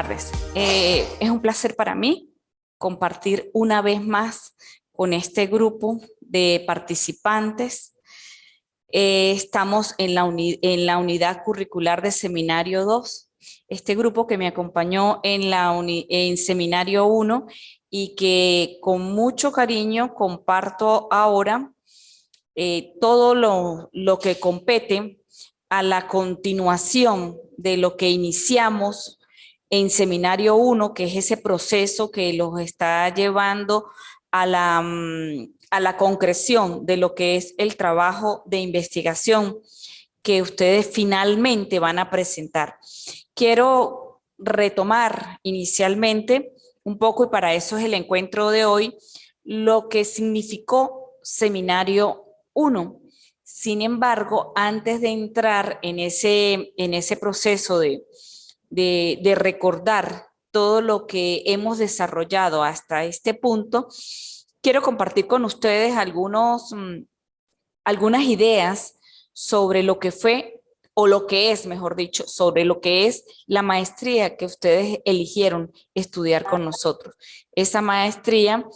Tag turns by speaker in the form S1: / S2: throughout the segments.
S1: tardes. Es un placer para mí compartir una vez más con este grupo de participantes. Estamos en la unidad curricular de Seminario 2. Este grupo que me acompañó en Seminario 1 y que con mucho cariño comparto ahora todo lo que compete a la continuación de lo que iniciamos en Seminario 1, que es ese proceso que los está llevando a la concreción de lo que es el trabajo de investigación que ustedes finalmente van a presentar. Quiero retomar inicialmente un poco, y para eso es el encuentro de hoy, lo que significó Seminario 1. Sin embargo, antes de entrar en ese proceso de recordar todo lo que hemos desarrollado hasta este punto, quiero compartir con ustedes algunas ideas sobre lo que fue, o lo que es, mejor dicho, sobre lo que es la maestría que ustedes eligieron estudiar con nosotros. Esa maestría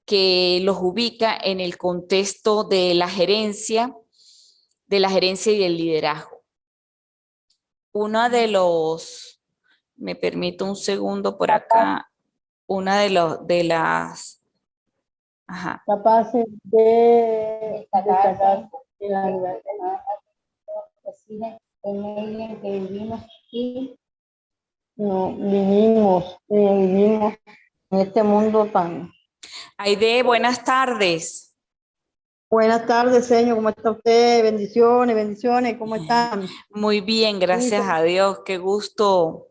S1: que los ubica en el contexto de la gerencia y el liderazgo. Una de los, me permito un segundo por acá, una de las, ajá.
S2: Capaces de destacar en la libertad en ella que vivimos y no vivimos en este mundo tan...
S1: Aide, buenas tardes.
S2: Buenas tardes, señor, ¿cómo está usted? Bendiciones, bendiciones, ¿cómo están?
S1: Muy bien, gracias a Dios, qué gusto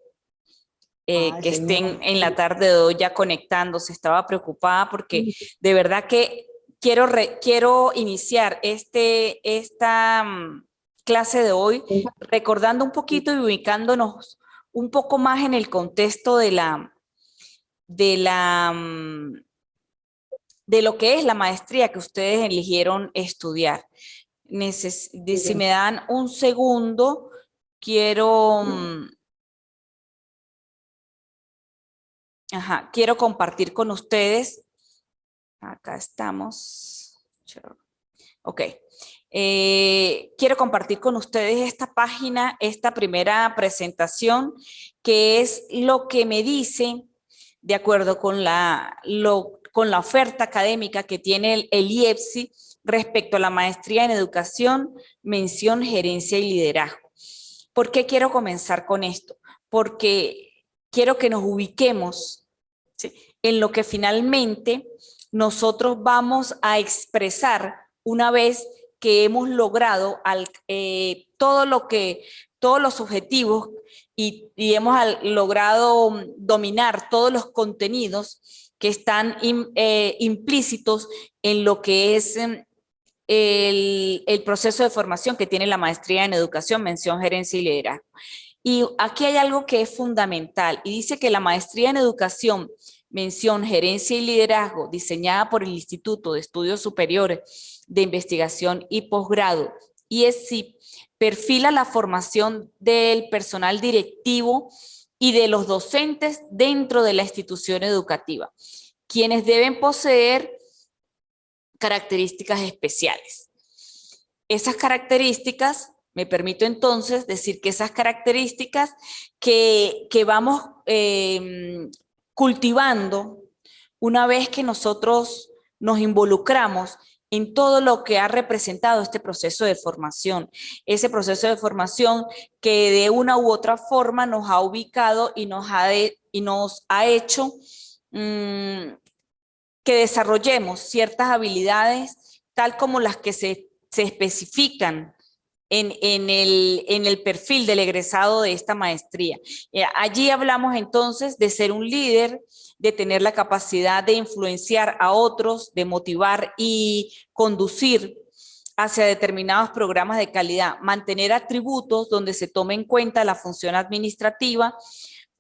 S1: que estén
S2: señor,
S1: en la tarde de hoy ya conectándose. Estaba preocupada porque de verdad que quiero iniciar esta clase de hoy recordando un poquito y ubicándonos un poco más en el contexto de lo que es la maestría que ustedes eligieron estudiar. Si me dan un segundo, quiero compartir con ustedes. Acá estamos. Ok. Quiero compartir con ustedes esta página, esta primera presentación, que es lo que me dice, de acuerdo con la oferta académica que tiene el IEPSI respecto a la maestría en educación, mención, gerencia y liderazgo. ¿Por qué quiero comenzar con esto? Porque quiero que nos ubiquemos, ¿sí?, en lo que finalmente nosotros vamos a expresar una vez que hemos logrado todos los objetivos y hemos logrado dominar todos los contenidos que están implícitos en lo que es el proceso de formación que tiene la maestría en educación, mención, gerencia y liderazgo. Y aquí hay algo que es fundamental y dice que la maestría en educación, mención, gerencia y liderazgo, diseñada por el Instituto de Estudios Superiores de Investigación y Posgrado, IESIP, perfila la formación del personal directivo y de los docentes dentro de la institución educativa, quienes deben poseer características especiales. Esas características, me permito entonces decir que esas características que vamos cultivando una vez que nosotros nos involucramos en todo lo que ha representado este proceso de formación, ese proceso de formación que de una u otra forma nos ha ubicado y nos ha hecho que desarrollemos ciertas habilidades tal como las que se especifican en el perfil del egresado de esta maestría. Allí hablamos entonces de ser un líder, de tener la capacidad de influenciar a otros, de motivar y conducir hacia determinados programas de calidad, mantener atributos donde se tome en cuenta la función administrativa,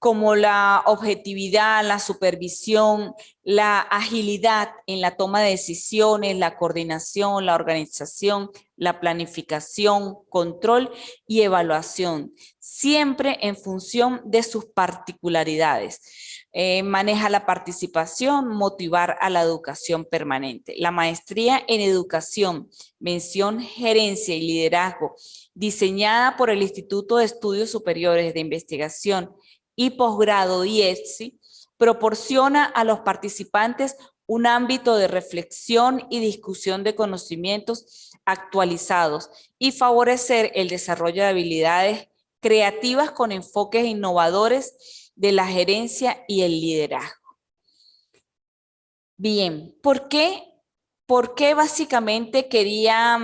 S1: como la objetividad, la supervisión, la agilidad en la toma de decisiones, la coordinación, la organización, la planificación, control y evaluación, siempre en función de sus particularidades. Maneja la participación, motivar a la educación permanente. La maestría en educación, mención gerencia y liderazgo, diseñada por el Instituto de Estudios Superiores de Investigación y Posgrado IESI, proporciona a los participantes un ámbito de reflexión y discusión de conocimientos actualizados y favorecer el desarrollo de habilidades creativas con enfoques innovadores de la gerencia y el liderazgo. Bien, ¿por qué básicamente quería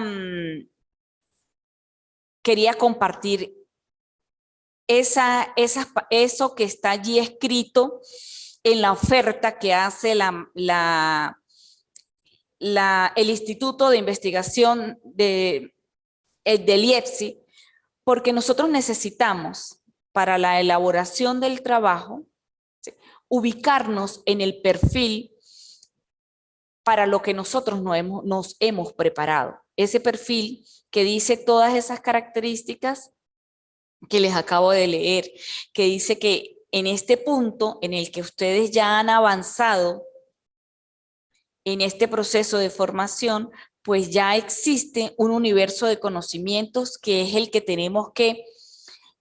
S1: compartir eso que está allí escrito en la oferta que hace el Instituto de Investigación del IEPSI? Porque nosotros necesitamos, para la elaboración del trabajo, ¿sí?, ubicarnos en el perfil para lo que nosotros nos hemos preparado. Ese perfil que dice todas esas características que les acabo de leer, que dice que en este punto en el que ustedes ya han avanzado en este proceso de formación, pues ya existe un universo de conocimientos que es el que tenemos que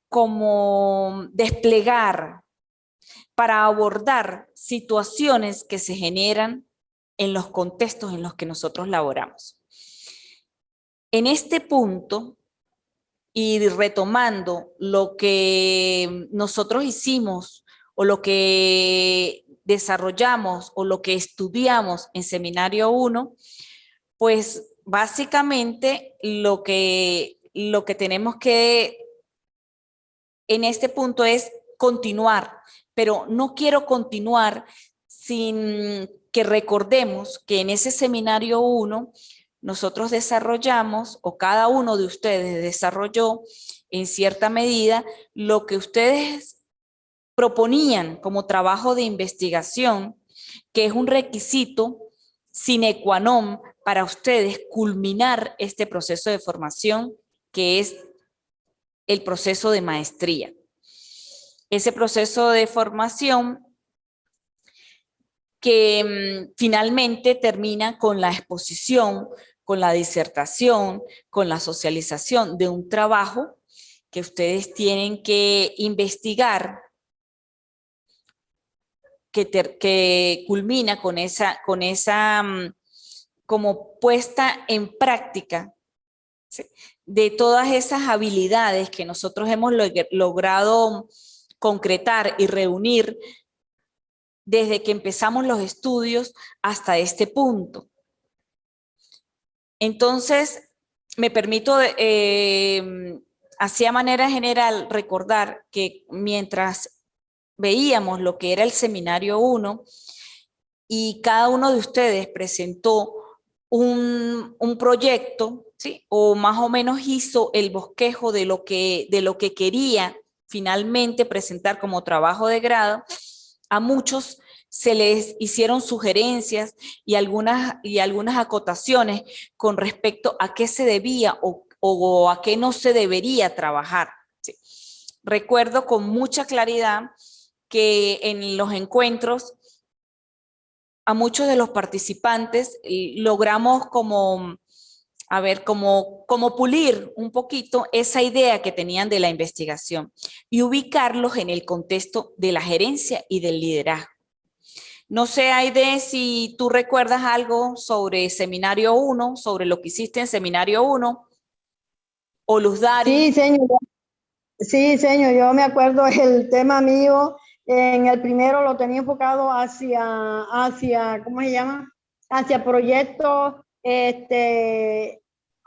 S1: como desplegar para abordar situaciones que se generan en los contextos en los que nosotros laboramos. En este punto, y retomando lo que nosotros hicimos o lo que desarrollamos o lo que estudiamos en Seminario 1, pues básicamente lo que tenemos que en este punto es continuar, pero no quiero continuar sin que recordemos que en ese Seminario 1 nosotros desarrollamos, o cada uno de ustedes desarrolló en cierta medida, lo que ustedes proponían como trabajo de investigación, que es un requisito sine qua non para ustedes culminar este proceso de formación, que es el proceso de maestría. Ese proceso de formación que finalmente termina con la exposición, con la disertación, con la socialización de un trabajo que ustedes tienen que investigar, que culmina con esa como puesta en práctica, ¿sí?, de todas esas habilidades que nosotros hemos logrado concretar y reunir desde que empezamos los estudios hasta este punto. Entonces, me permito, así a manera general, recordar que mientras veíamos lo que era el Seminario 1 y cada uno de ustedes presentó un proyecto, ¿sí?, o más o menos hizo el bosquejo de lo que quería finalmente presentar como trabajo de grado, a muchos se les hicieron sugerencias y algunas acotaciones con respecto a qué se debía o a qué no se debería trabajar, ¿sí? Recuerdo con mucha claridad que en los encuentros a muchos de los participantes logramos como pulir un poquito esa idea que tenían de la investigación y ubicarlos en el contexto de la gerencia y del liderazgo. No sé, Aide, si tú recuerdas algo sobre Seminario 1, sobre lo que hiciste en Seminario 1, o Luz Dari.
S2: Sí, señor, yo me acuerdo el tema mío, en el primero lo tenía enfocado hacia ¿cómo se llama? Hacia proyectos,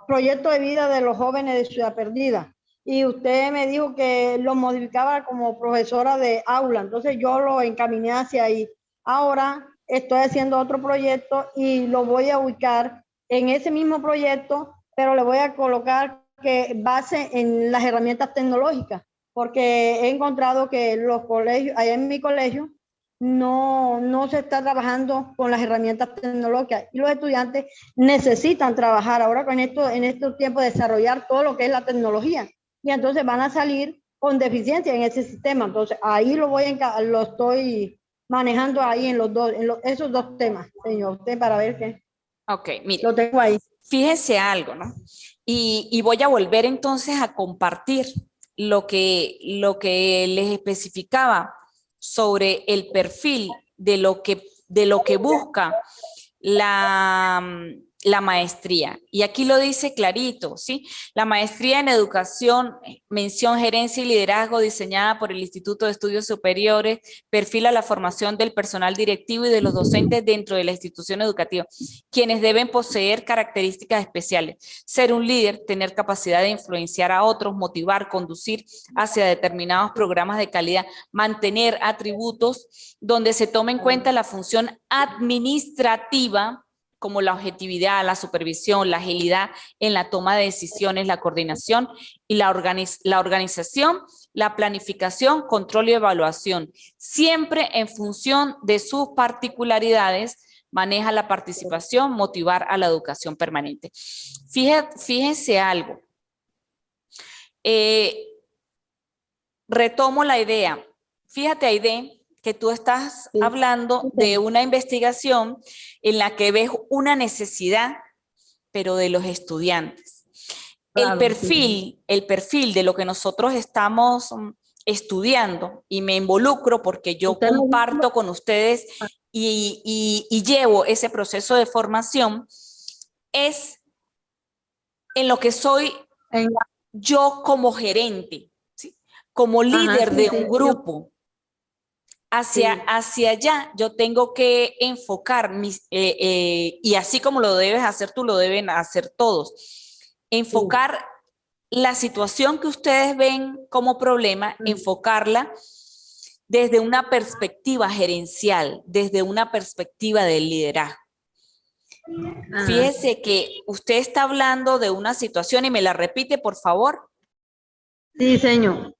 S2: proyecto de vida de los jóvenes de Ciudad Perdida. Y usted me dijo que lo modificaba como profesora de aula, entonces yo lo encaminé hacia ahí. Ahora estoy haciendo otro proyecto y lo voy a ubicar en ese mismo proyecto, pero le voy a colocar que base en las herramientas tecnológicas, porque he encontrado que los colegios, allá en mi colegio, no se está trabajando con las herramientas tecnológicas y los estudiantes necesitan trabajar ahora en estos tiempos de desarrollar todo lo que es la tecnología y entonces van a salir con deficiencia en ese sistema. Entonces ahí lo estoy manejando ahí en esos dos temas, señor, usted para ver qué.
S1: Ok, mire,
S2: Lo tengo ahí.
S1: fíjese algo, ¿no? Y voy a volver entonces a compartir lo que les especificaba sobre el perfil de lo que busca la, la maestría. Y aquí lo dice clarito, ¿sí? La maestría en educación, mención gerencia y liderazgo diseñada por el Instituto de Estudios Superiores, perfila la formación del personal directivo y de los docentes dentro de la institución educativa, quienes deben poseer características especiales, ser un líder, tener capacidad de influenciar a otros, motivar, conducir hacia determinados programas de calidad, mantener atributos donde se tome en cuenta la función administrativa como la objetividad, la supervisión, la agilidad en la toma de decisiones, la coordinación y la organización, la planificación, control y evaluación, siempre en función de sus particularidades, maneja la participación, motivar a la educación permanente. Fíjense algo. Retomo la idea. Fíjate, Aide, que tú estás hablando de una investigación en la que ves una necesidad, pero de los estudiantes. Claro, el perfil de lo que nosotros estamos estudiando, y me involucro porque yo comparto con ustedes y llevo ese proceso de formación, es en lo que soy yo como gerente, ¿sí? Como líder de un grupo. Hacia allá yo tengo que enfocar y así como lo debes hacer tú, lo deben hacer todos. Enfocar la situación que ustedes ven como problema, enfocarla desde una perspectiva gerencial, desde una perspectiva del liderazgo. Fíjese que usted está hablando de una situación y me la repite, por favor.
S2: Sí, señor.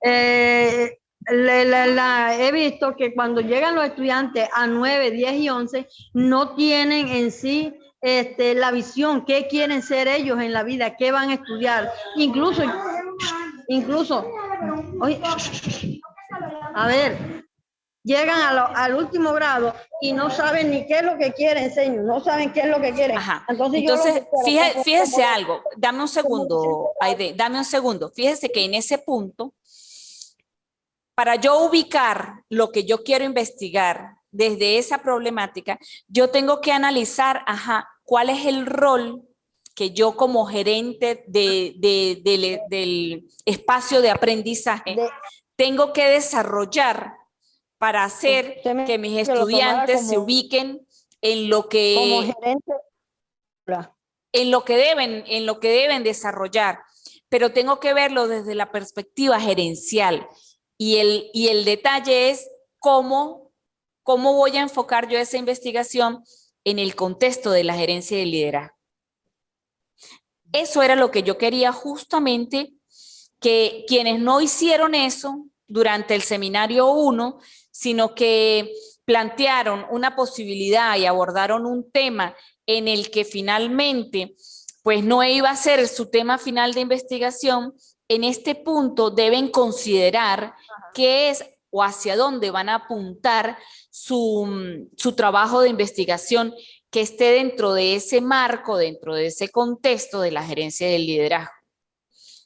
S2: He visto que cuando llegan los estudiantes a 9, 10 y 11, no tienen en sí la visión, qué quieren ser ellos en la vida, qué van a estudiar. Incluso, oye, a ver, llegan al último grado y no saben ni qué es lo que quieren, señor, no saben qué es lo que quieren.
S1: Ajá. Entonces fíjese algo, dame un segundo, Aide, dame un segundo. Fíjese que en ese punto, para yo ubicar lo que yo quiero investigar desde esa problemática, yo tengo que analizar, cuál es el rol que yo como gerente del espacio de aprendizaje tengo que desarrollar para hacer que mis estudiantes se ubiquen en lo que, como gerente, en lo que deben desarrollar, pero tengo que verlo desde la perspectiva gerencial. Y el detalle es cómo voy a enfocar yo esa investigación en el contexto de la gerencia y del liderazgo. Eso era lo que yo quería justamente, que quienes no hicieron eso durante el seminario 1, sino que plantearon una posibilidad y abordaron un tema en el que finalmente pues no iba a ser su tema final de investigación, en este punto deben considerar qué es o hacia dónde van a apuntar su trabajo de investigación que esté dentro de ese marco, dentro de ese contexto de la gerencia del liderazgo.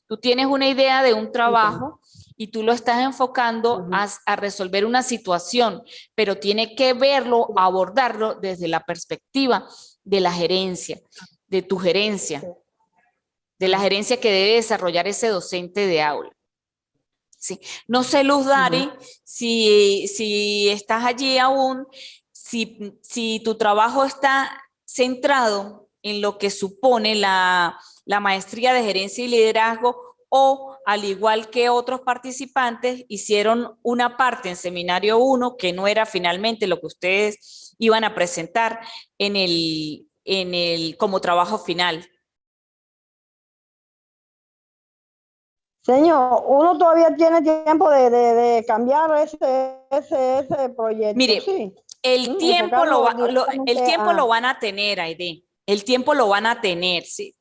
S1: Tú tienes una idea de un trabajo y tú lo estás enfocando a resolver una situación, pero tiene que verlo, abordarlo desde la perspectiva de la gerencia, de tu gerencia, de la gerencia que debe desarrollar ese docente de aula. Sí. No sé, Luz Dari, si estás allí aún, si tu trabajo está centrado en lo que supone la maestría de gerencia y liderazgo, o al igual que otros participantes, hicieron una parte en seminario 1 que no era finalmente lo que ustedes iban a presentar como trabajo final.
S2: Señor, uno todavía tiene tiempo de cambiar ese proyecto,
S1: Mire,
S2: sí.
S1: el tiempo
S2: Enfocarlo
S1: el
S2: directamente
S1: tiempo
S2: a...
S1: lo van a tener, Aide. El tiempo lo van a tener, sí.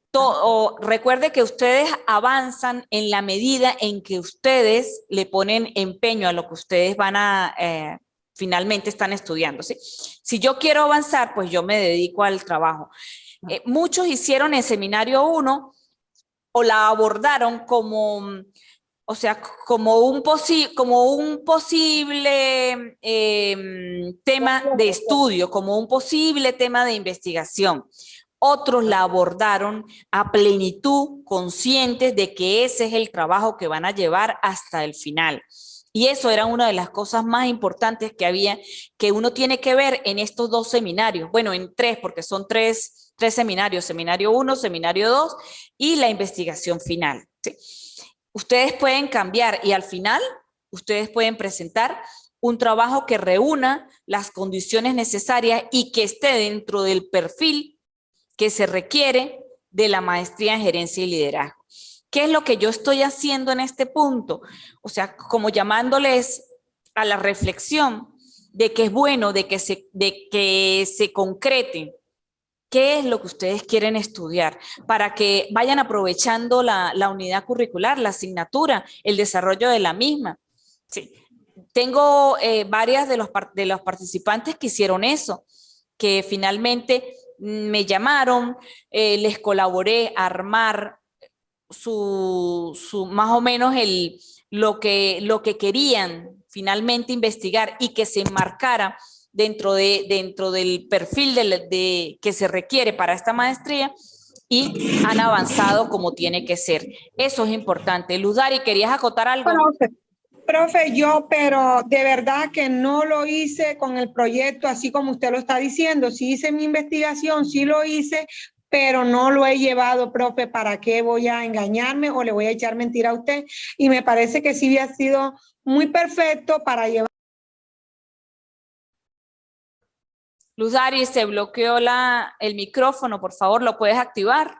S1: Recuerde que ustedes avanzan en la medida en que ustedes le ponen empeño a lo que ustedes van a finalmente están estudiando, ¿sí? Si yo quiero avanzar, pues yo me dedico al trabajo. Muchos hicieron el seminario 1 o la abordaron como, o sea, como un posible tema de estudio, como un posible tema de investigación. Otros la abordaron a plenitud, conscientes de que ese es el trabajo que van a llevar hasta el final. Y eso era una de las cosas más importantes que había, que uno tiene que ver en estos dos seminarios. Bueno, en tres, porque son tres seminarios, seminario 1, seminario 2 y la investigación final. ¿Sí? Ustedes pueden cambiar y al final ustedes pueden presentar un trabajo que reúna las condiciones necesarias y que esté dentro del perfil que se requiere de la maestría en gerencia y liderazgo. ¿Qué es lo que yo estoy haciendo en este punto? O sea, como llamándoles a la reflexión de que es bueno de que se concreten qué es lo que ustedes quieren estudiar para que vayan aprovechando la unidad curricular, la asignatura, el desarrollo de la misma. Sí. Tengo varias de los participantes que hicieron eso, que finalmente me llamaron, les colaboré a armar más o menos lo que querían finalmente investigar y que se enmarcara dentro del perfil que se requiere para esta maestría y han avanzado como tiene que ser. Eso es importante. Luzari, ¿querías acotar algo?
S3: Profe, pero de verdad que no lo hice con el proyecto así como usted lo está diciendo. Sí hice mi investigación, sí lo hice, pero no lo he llevado, profe. ¿Para qué voy a engañarme o le voy a echar mentira a usted? Y me parece que sí había sido muy perfecto para llevar.
S1: Luzari, se bloqueó el micrófono, por favor, ¿lo puedes activar?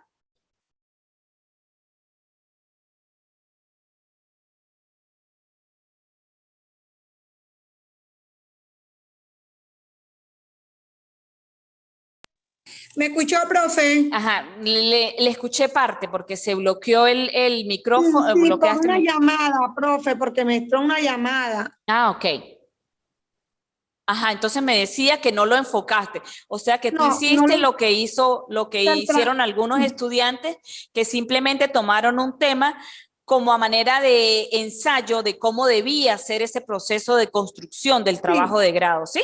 S3: ¿Me escuchó, profe?
S1: Ajá, le escuché parte porque se bloqueó el micrófono.
S3: Sí, por una llamada, profe, porque me entró una llamada.
S1: Ah, ok. Ajá, entonces me decía que no lo enfocaste. O sea que tú hiciste lo que hicieron algunos estudiantes que simplemente tomaron un tema como a manera de ensayo de cómo debía ser ese proceso de construcción del trabajo de grado, ¿sí?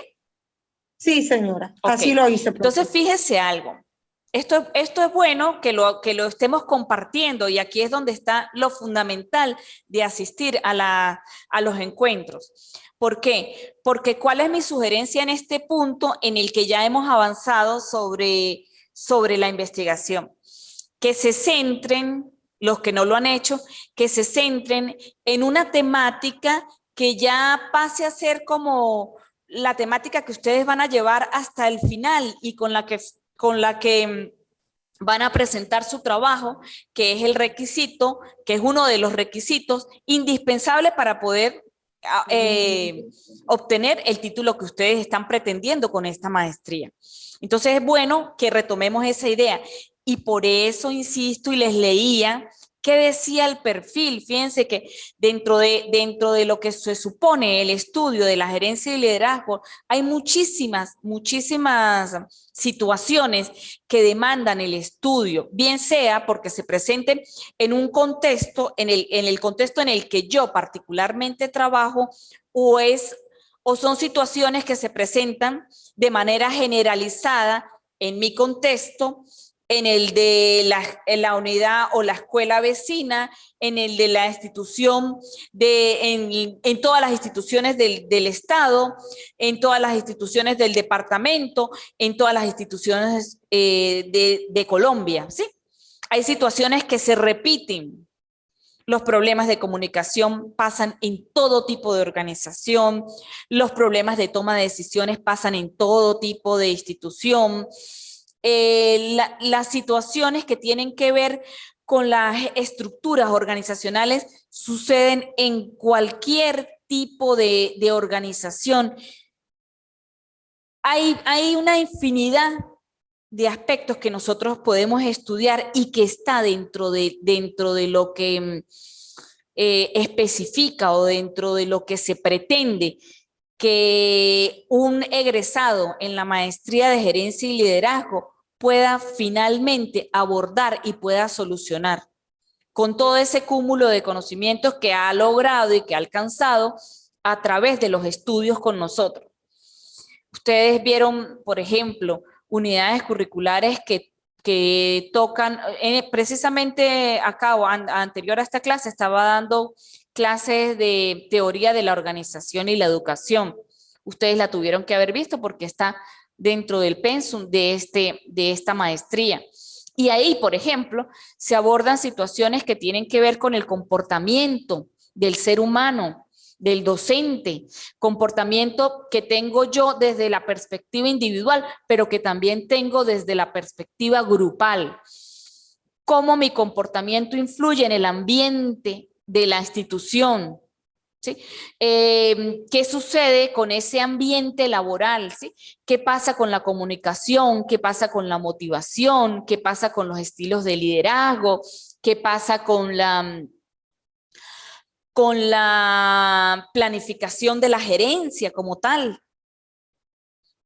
S3: Sí, señora,
S1: okay.
S3: Así lo hice. Profe.
S1: Entonces, fíjese algo. Esto es bueno que lo estemos compartiendo y aquí es donde está lo fundamental de asistir a los encuentros. ¿Por qué? Porque ¿cuál es mi sugerencia en este punto en el que ya hemos avanzado sobre la investigación? Que se centren, los que no lo han hecho, que se centren en una temática que ya pase a ser como la temática que ustedes van a llevar hasta el final y con la que van a presentar su trabajo, que es el requisito, que es uno de los requisitos indispensables para poder obtener el título que ustedes están pretendiendo con esta maestría. Entonces es bueno que retomemos esa idea y por eso insisto y les leía qué decía el perfil. Fíjense que dentro de lo que se supone el estudio de la gerencia y liderazgo, hay muchísimas situaciones que demandan el estudio, bien sea porque se presenten en un contexto, en el contexto en el que yo particularmente trabajo, o son situaciones que se presentan de manera generalizada en mi contexto, en el de la unidad o la escuela vecina, en el de la institución, en todas las instituciones del Estado, en todas las instituciones del departamento, en todas las instituciones de Colombia, ¿sí? Hay situaciones que se repiten. Los problemas de comunicación pasan en todo tipo de organización, los problemas de toma de decisiones pasan en todo tipo de institución, las situaciones que tienen que ver con las estructuras organizacionales suceden en cualquier tipo de organización. Hay una infinidad de aspectos que nosotros podemos estudiar y que está dentro de lo que especifica o dentro de lo que se pretende que un egresado en la maestría de gerencia y liderazgo pueda finalmente abordar y pueda solucionar con todo ese cúmulo de conocimientos que ha logrado y que ha alcanzado a través de los estudios con nosotros. Ustedes vieron, por ejemplo, unidades curriculares que tocan, precisamente acá o anterior a esta clase estaba dando clases de teoría de la organización y la educación. Ustedes la tuvieron que haber visto porque está dentro del pensum de esta maestría. Y ahí, por ejemplo, se abordan situaciones que tienen que ver con el comportamiento del ser humano, del docente, comportamiento que tengo yo desde la perspectiva individual, pero que también tengo desde la perspectiva grupal. Cómo mi comportamiento influye en el ambiente de la institución, ¿sí? ¿Qué sucede con ese ambiente laboral? ¿Sí? ¿Qué pasa con la comunicación? ¿Qué pasa con la motivación? ¿Qué pasa con los estilos de liderazgo? ¿Qué pasa con la planificación de la gerencia como tal?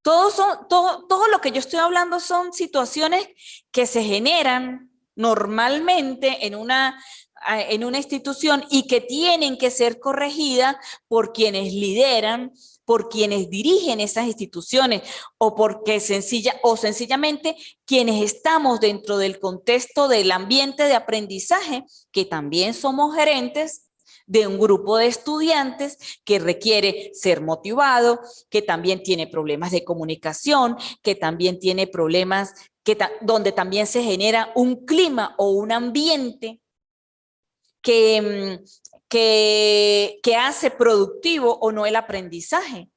S1: Todo lo que yo estoy hablando son situaciones que se generan normalmente en una institución y que tienen que ser corregidas por quienes lideran, por quienes dirigen esas instituciones o porque sencillamente quienes estamos dentro del contexto del ambiente de aprendizaje, que también somos gerentes de un grupo de estudiantes que requiere ser motivado, que también tiene problemas de comunicación, que también tiene problemas donde también se genera un clima o un ambiente que hace productivo o no el aprendizaje,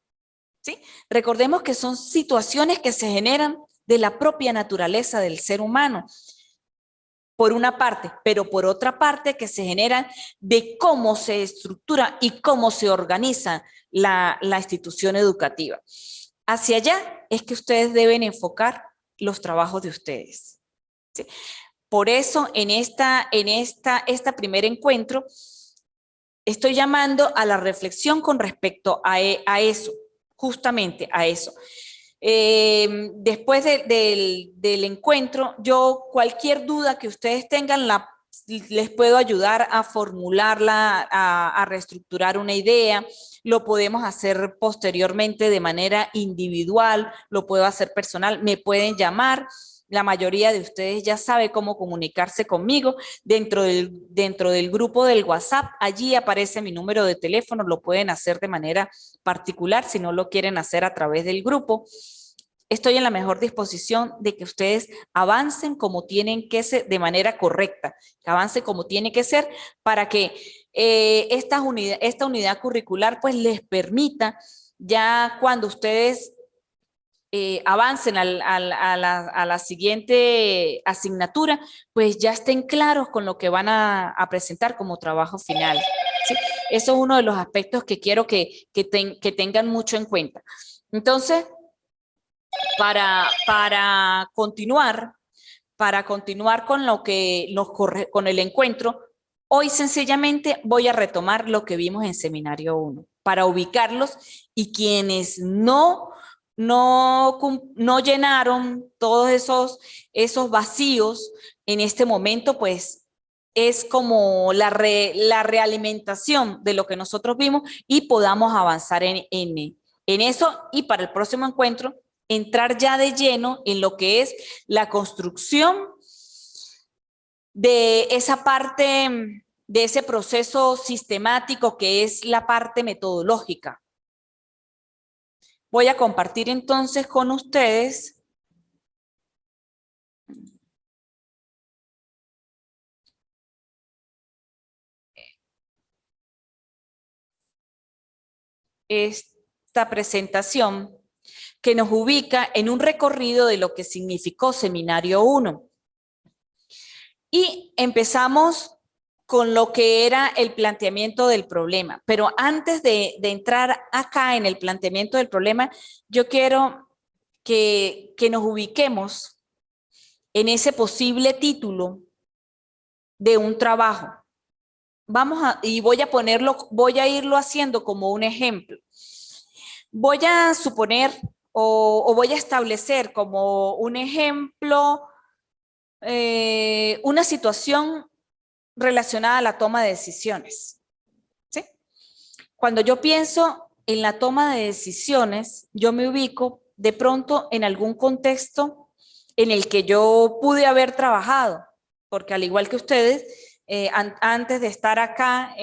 S1: ¿sí? Recordemos que son situaciones que se generan de la propia naturaleza del ser humano, por una parte, pero por otra parte que se generan de cómo se estructura y cómo se organiza la institución educativa. Hacia allá es que ustedes deben enfocar los trabajos de ustedes, ¿sí? Por eso en este primer encuentro estoy llamando a la reflexión con respecto a eso, justamente a eso. Después del encuentro, yo cualquier duda que ustedes tengan les puedo ayudar a formularla, a reestructurar una idea. Lo podemos hacer posteriormente de manera individual, lo puedo hacer personal, me pueden llamar. La mayoría de ustedes ya sabe cómo comunicarse conmigo dentro del grupo del WhatsApp. Allí aparece mi número de teléfono, lo pueden hacer de manera particular si no lo quieren hacer a través del grupo. Estoy en la mejor disposición de que ustedes avancen como tienen que ser, de manera correcta, que avancen como tiene que ser para que esta unidad curricular pues les permita ya cuando ustedes avancen a la siguiente asignatura, pues ya estén claros con lo que van a presentar como trabajo final, ¿sí? Eso es uno de los aspectos que quiero que tengan mucho en cuenta. Entonces, para continuar con el encuentro, hoy sencillamente voy a retomar lo que vimos en Seminario 1, para ubicarlos y quienes no llenaron todos esos vacíos en este momento, pues es como la realimentación de lo que nosotros vimos y podamos avanzar en eso, y para el próximo encuentro entrar ya de lleno en lo que es la construcción de esa parte, de ese proceso sistemático que es la parte metodológica. Voy a compartir entonces con ustedes esta presentación que nos ubica en un recorrido de lo que significó Seminario 1. Y empezamos con lo que era el planteamiento del problema. Pero antes de entrar acá en el planteamiento del problema, yo quiero que nos ubiquemos en ese posible título de un trabajo. Y voy a irlo haciendo como un ejemplo. Voy a suponer o voy a establecer como un ejemplo una situación relacionada a la toma de decisiones. ¿Sí? Cuando yo pienso en la toma de decisiones, yo me ubico de pronto en algún contexto en el que yo pude haber trabajado, porque al igual que ustedes, antes de estar acá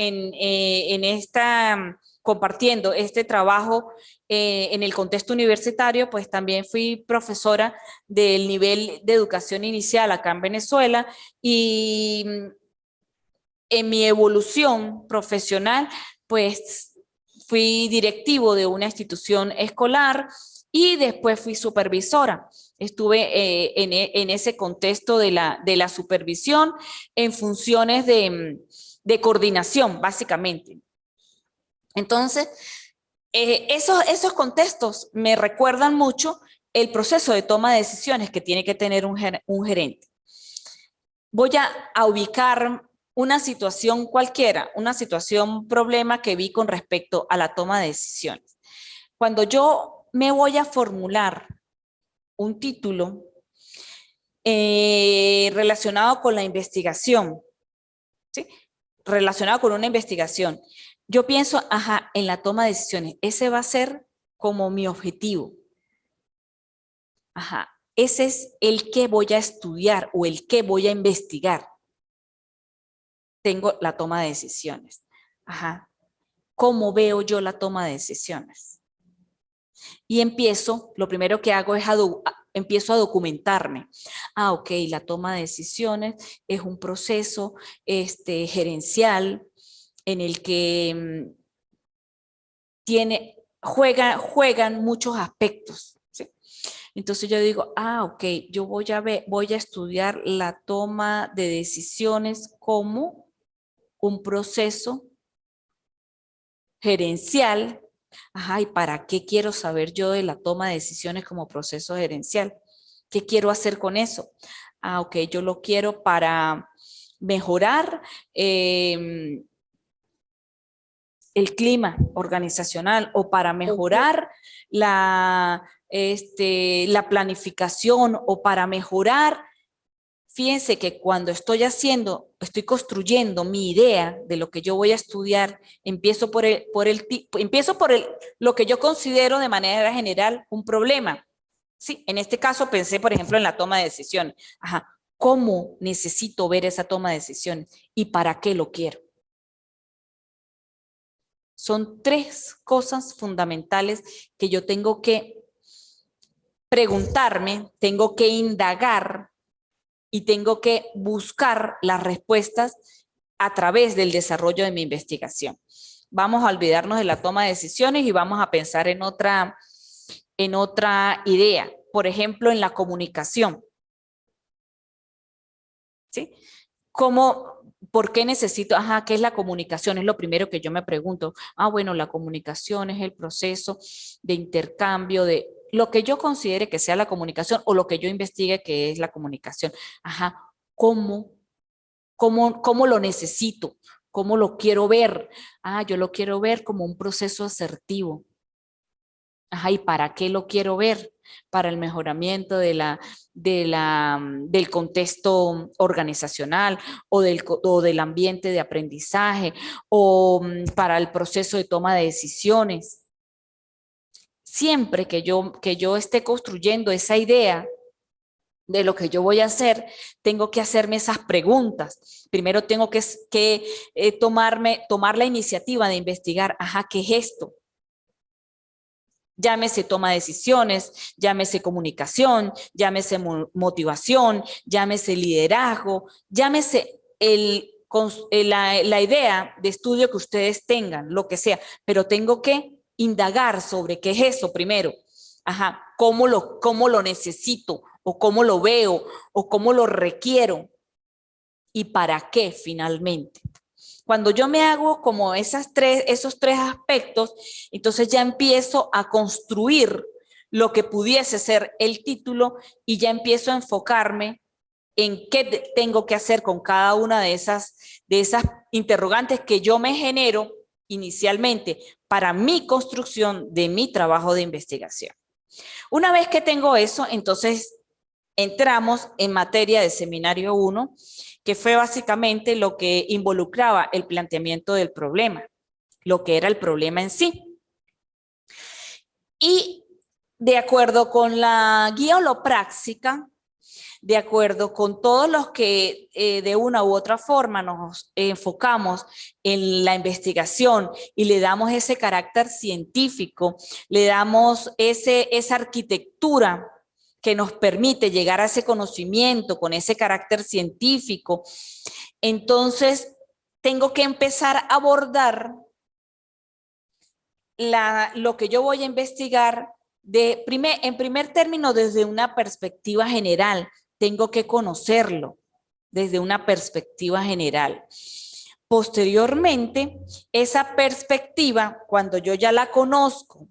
S1: compartiendo este trabajo en el contexto universitario, pues también fui profesora del nivel de educación inicial acá en Venezuela y en mi evolución profesional, pues fui directivo de una institución escolar y después fui supervisora. Estuve en ese contexto de la supervisión en funciones de coordinación, básicamente. Entonces, esos contextos me recuerdan mucho el proceso de toma de decisiones que tiene que tener un gerente. Voy a ubicar una situación cualquiera, una situación, problema que vi con respecto a la toma de decisiones. Cuando yo me voy a formular un título relacionado con la investigación, ¿sí? Relacionado con una investigación, yo pienso, en la toma de decisiones, ese va a ser como mi objetivo. Ese es el que voy a estudiar o el que voy a investigar. Tengo la toma de decisiones. ¿Cómo veo yo la toma de decisiones? Y lo primero que hago es empiezo a documentarme. Ok, la toma de decisiones es un proceso gerencial en el que juegan muchos aspectos. ¿Sí? Entonces yo digo, ok, yo voy a estudiar la toma de decisiones como un proceso gerencial. ¿Y para qué quiero saber yo de la toma de decisiones como proceso gerencial? ¿Qué quiero hacer con eso? Ok, yo lo quiero para mejorar el clima organizacional o para mejorar la planificación o para mejorar. Fíjense que cuando estoy construyendo mi idea de lo que yo voy a estudiar, empiezo por lo que yo considero de manera general un problema. Sí, en este caso pensé, por ejemplo, en la toma de decisiones. ¿Cómo necesito ver esa toma de decisiones? ¿Y para qué lo quiero? Son 3 cosas fundamentales que yo tengo que preguntarme, tengo que indagar y tengo que buscar las respuestas a través del desarrollo de mi investigación. Vamos a olvidarnos de la toma de decisiones y vamos a pensar en otra idea. Por ejemplo, en la comunicación. ¿Sí? ¿Por qué necesito? ¿Qué es la comunicación? Es lo primero que yo me pregunto. Bueno, la comunicación es el proceso de intercambio de lo que yo considere que sea la comunicación o lo que yo investigue que es la comunicación. ¿Cómo lo necesito? ¿Cómo lo quiero ver? Yo lo quiero ver como un proceso asertivo. ¿Y para qué lo quiero ver? Para el mejoramiento del contexto organizacional o del ambiente de aprendizaje o para el proceso de toma de decisiones. Siempre que yo esté construyendo esa idea de lo que yo voy a hacer, tengo que hacerme esas preguntas. Primero tengo que tomar la iniciativa de investigar, ¿qué es esto? Llámese toma de decisiones, llámese comunicación, llámese motivación, llámese liderazgo, llámese la idea de estudio que ustedes tengan, lo que sea, pero tengo que indagar sobre qué es eso primero. ¿Cómo lo necesito? ¿O cómo lo veo? ¿O cómo lo requiero? y para qué finalmente. Cuando yo me hago como esos tres aspectos, entonces ya empiezo a construir lo que pudiese ser el título y ya empiezo a enfocarme en qué tengo que hacer con cada una de esas interrogantes que yo me genero inicialmente para mi construcción de mi trabajo de investigación. Una vez que tengo eso, entonces entramos en materia de seminario 1, que fue básicamente lo que involucraba el planteamiento del problema, lo que era el problema en sí. Y de acuerdo con la guía holopráctica, de acuerdo con todos los que de una u otra forma nos enfocamos en la investigación y le damos ese carácter científico, le damos esa arquitectura que nos permite llegar a ese conocimiento con ese carácter científico, entonces tengo que empezar a abordar lo que yo voy a investigar en primer término desde una perspectiva general. Tengo que conocerlo desde una perspectiva general. Posteriormente, esa perspectiva, cuando yo ya la conozco,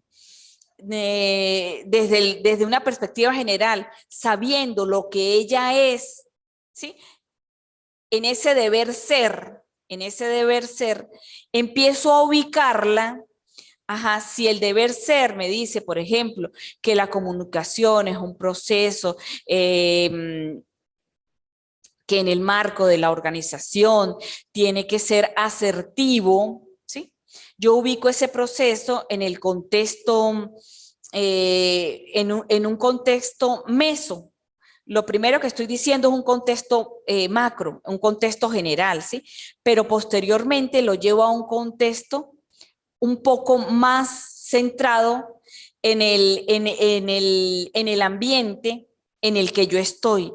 S1: desde una perspectiva general, sabiendo lo que ella es, ¿sí? En ese deber ser, empiezo a ubicarla. Ajá, si el deber ser me dice, por ejemplo, que la comunicación es un proceso que en el marco de la organización tiene que ser asertivo, ¿sí? Yo ubico ese proceso en el contexto, en un contexto meso. Lo primero que estoy diciendo es un contexto macro, un contexto general, ¿sí? Pero posteriormente lo llevo a un contexto un poco más centrado en el ambiente en el que yo estoy,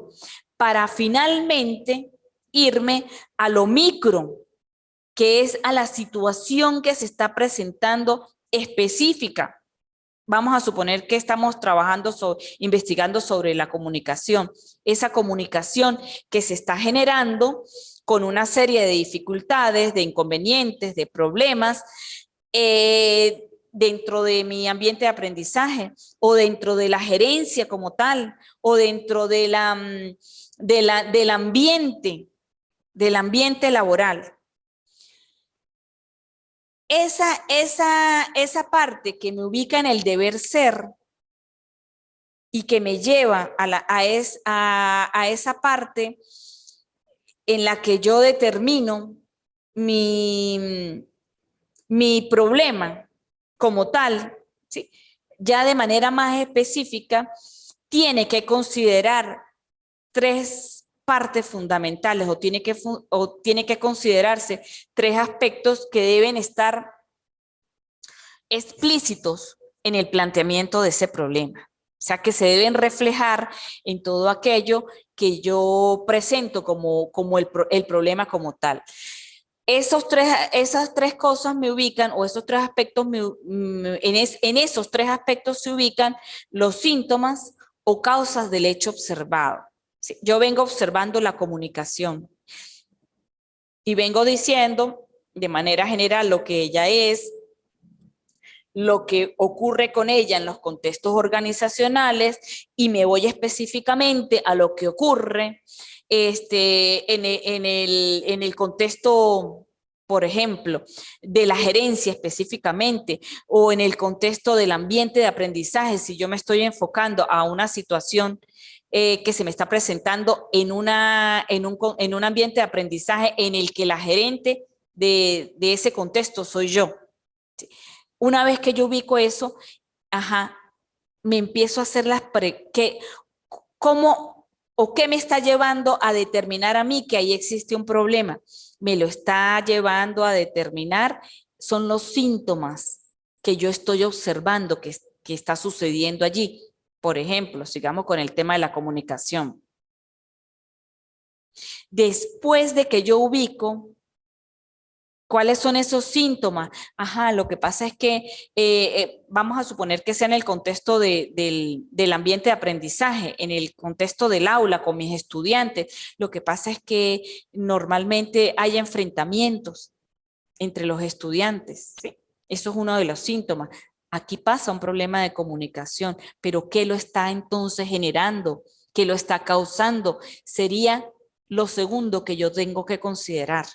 S1: para finalmente irme a lo micro, que es a la situación que se está presentando específica. Vamos a suponer que estamos investigando sobre la comunicación, esa comunicación que se está generando con una serie de dificultades, de inconvenientes, de problemas, dentro de mi ambiente de aprendizaje o dentro de la gerencia como tal o dentro del ambiente laboral. Esa parte que me ubica en el deber ser y que me lleva a esa parte en la que yo determino mi problema como tal, ¿sí? Ya de manera más específica, tiene que considerar tres partes fundamentales o tiene que considerarse tres aspectos que deben estar explícitos en el planteamiento de ese problema. O sea, que se deben reflejar en todo aquello que yo presento como el problema como tal. Esas tres cosas me ubican, o esos tres aspectos, en esos tres aspectos se ubican los síntomas o causas del hecho observado. ¿Sí? Yo vengo observando la comunicación y vengo diciendo de manera general lo que ella es, lo que ocurre con ella en los contextos organizacionales y me voy específicamente a lo que ocurre en el contexto, por ejemplo, de la gerencia específicamente o en el contexto del ambiente de aprendizaje, si yo me estoy enfocando a una situación que se me está presentando en un ambiente de aprendizaje en el que la gerente de ese contexto soy yo. ¿Sí? Una vez que yo ubico eso, me empiezo a hacer ¿cómo o qué me está llevando a determinar a mí que ahí existe un problema? Me lo está llevando a determinar, son los síntomas que yo estoy observando que está sucediendo allí. Por ejemplo, sigamos con el tema de la comunicación. Después de que yo ubico ¿Cuáles son esos síntomas? Ajá, lo que pasa es que vamos a suponer que sea en el contexto del ambiente de aprendizaje, en el contexto del aula con mis estudiantes. Lo que pasa es que normalmente hay enfrentamientos entre los estudiantes, ¿sí? Eso es uno de los síntomas. Aquí pasa un problema de comunicación, pero ¿qué lo está entonces generando? ¿Qué lo está causando? Sería lo segundo que yo tengo que considerar.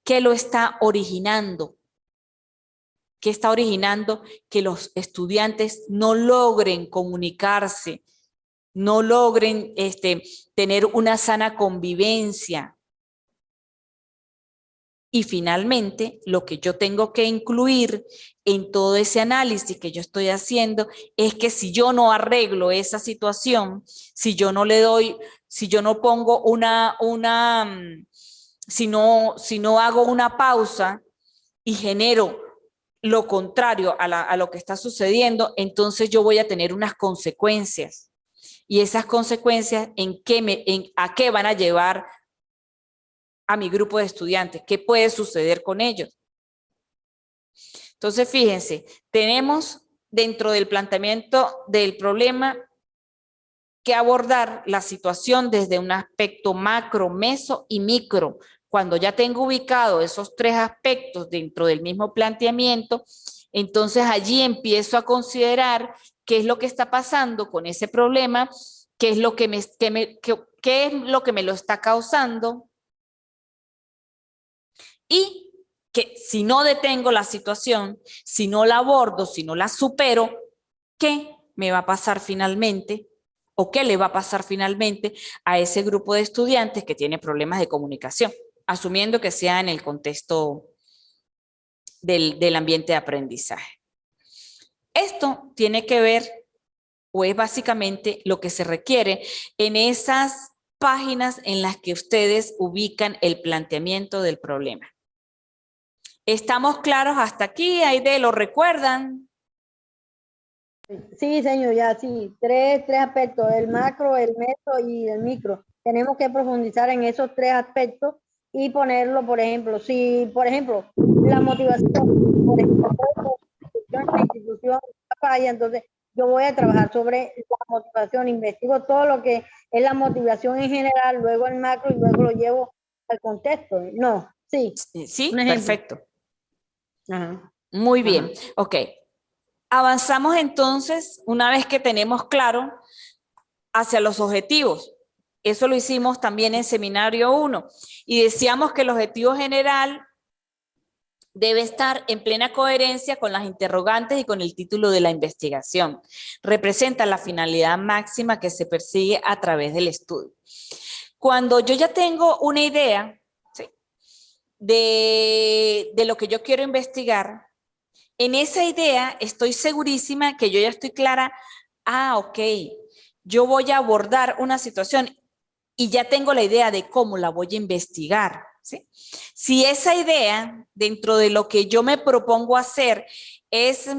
S1: ¿Qué lo está originando? ¿Qué está originando que los estudiantes no logren comunicarse, no logren tener una sana convivencia? Y finalmente, lo que yo tengo que incluir en todo ese análisis que yo estoy haciendo es que si yo no arreglo esa situación, si yo no le doy, si yo no pongo si no hago una pausa y genero lo contrario a lo que está sucediendo, entonces yo voy a tener unas consecuencias. Y esas consecuencias, ¿a qué van a llevar a mi grupo de estudiantes? ¿Qué puede suceder con ellos? Entonces, fíjense, tenemos dentro del planteamiento del problema que abordar la situación desde un aspecto macro, meso y micro. Cuando ya tengo ubicado esos tres aspectos dentro del mismo planteamiento, entonces allí empiezo a considerar qué es lo que está pasando con ese problema, qué es lo que qué es lo que me lo está causando, y que si no detengo la situación, si no la abordo, si no la supero, ¿qué me va a pasar finalmente? ¿O qué le va a pasar finalmente a ese grupo de estudiantes que tiene problemas de comunicación? Asumiendo que sea en el contexto del ambiente de aprendizaje. Esto tiene que ver, o es básicamente lo que se requiere en esas páginas en las que ustedes ubican el planteamiento del problema. ¿Estamos claros hasta aquí? Aide, ¿lo recuerdan?
S2: Sí, señor, ya sí. Tres aspectos, el macro, el meso y el micro. Tenemos que profundizar en esos tres aspectos y ponerlo, por ejemplo, si, por ejemplo, la motivación, por ejemplo, la institución falla, entonces yo voy a trabajar sobre la motivación, investigo todo lo que es la motivación en general, luego el macro y luego lo llevo al contexto. No, sí.
S1: Sí, perfecto.
S2: Ajá.
S1: Muy bien, ok. Avanzamos entonces, una vez que tenemos claro, hacia los objetivos. Eso lo hicimos también en seminario 1 y decíamos que el objetivo general debe estar en plena coherencia con las interrogantes y con el título de la investigación. Representa la finalidad máxima que se persigue a través del estudio. Cuando yo ya tengo una idea, ¿sí?, de lo que yo quiero investigar, en esa idea estoy segurísima que yo ya estoy clara, ok, yo voy a abordar una situación y ya tengo la idea de cómo la voy a investigar, ¿sí? Si esa idea, dentro de lo que yo me propongo hacer, es,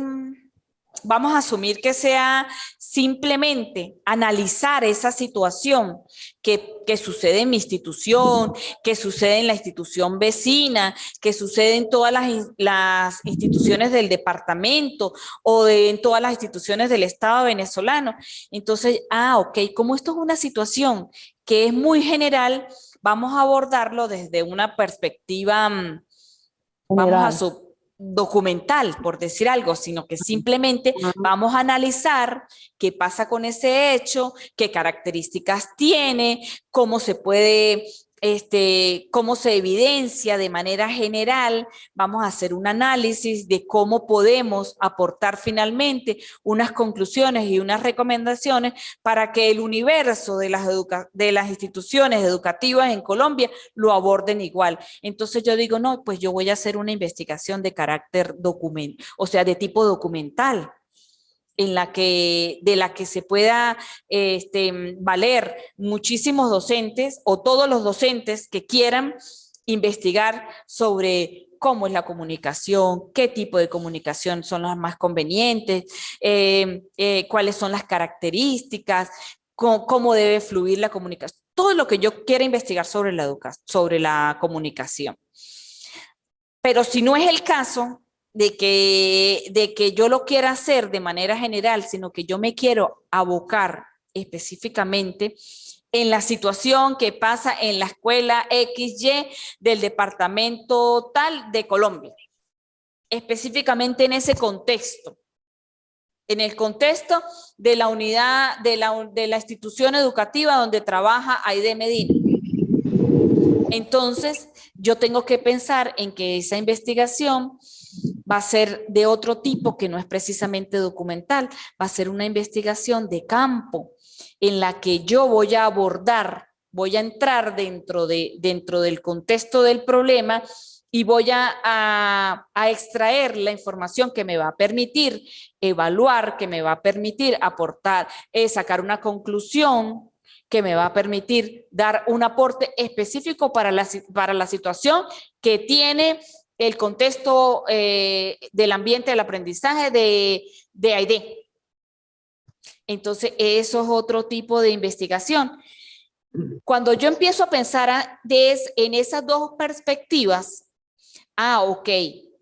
S1: vamos a asumir que sea simplemente analizar esa situación que sucede en mi institución, que sucede en la institución vecina, que sucede en todas las instituciones del departamento o en todas las instituciones del Estado venezolano. Entonces, ok, como esto es una situación que es muy general, vamos a abordarlo desde una perspectiva, vamos a documental, por decir algo, sino que simplemente vamos a analizar qué pasa con ese hecho, qué características tiene, cómo se puede, cómo se evidencia de manera general. Vamos a hacer un análisis de cómo podemos aportar finalmente unas conclusiones y unas recomendaciones para que el universo de las instituciones educativas en Colombia lo aborden igual. Entonces yo digo, no, pues yo voy a hacer una investigación de carácter documental, o sea, de tipo documental, de la que se pueda valer muchísimos docentes o todos los docentes que quieran investigar sobre cómo es la comunicación, qué tipo de comunicación son las más convenientes, cuáles son las características, cómo debe fluir la comunicación, todo lo que yo quiera investigar sobre la comunicación. Pero si no es el caso de que yo lo quiera hacer de manera general, sino que yo me quiero abocar específicamente en la situación que pasa en la escuela XY del departamento tal de Colombia, específicamente en ese contexto, en el contexto de la unidad, de la institución educativa donde trabaja Aide Medina. Entonces, yo tengo que pensar en que esa investigación va a ser de otro tipo que no es precisamente documental, va a ser una investigación de campo en la que yo voy a abordar, voy a entrar dentro del contexto del problema y voy a extraer la información que me va a permitir evaluar, que me va a permitir aportar, sacar una conclusión, que me va a permitir dar un aporte específico para la situación que tiene el contexto del ambiente del aprendizaje de Aide. Entonces, eso es otro tipo de investigación. Cuando yo empiezo a pensar en esas dos perspectivas, ok,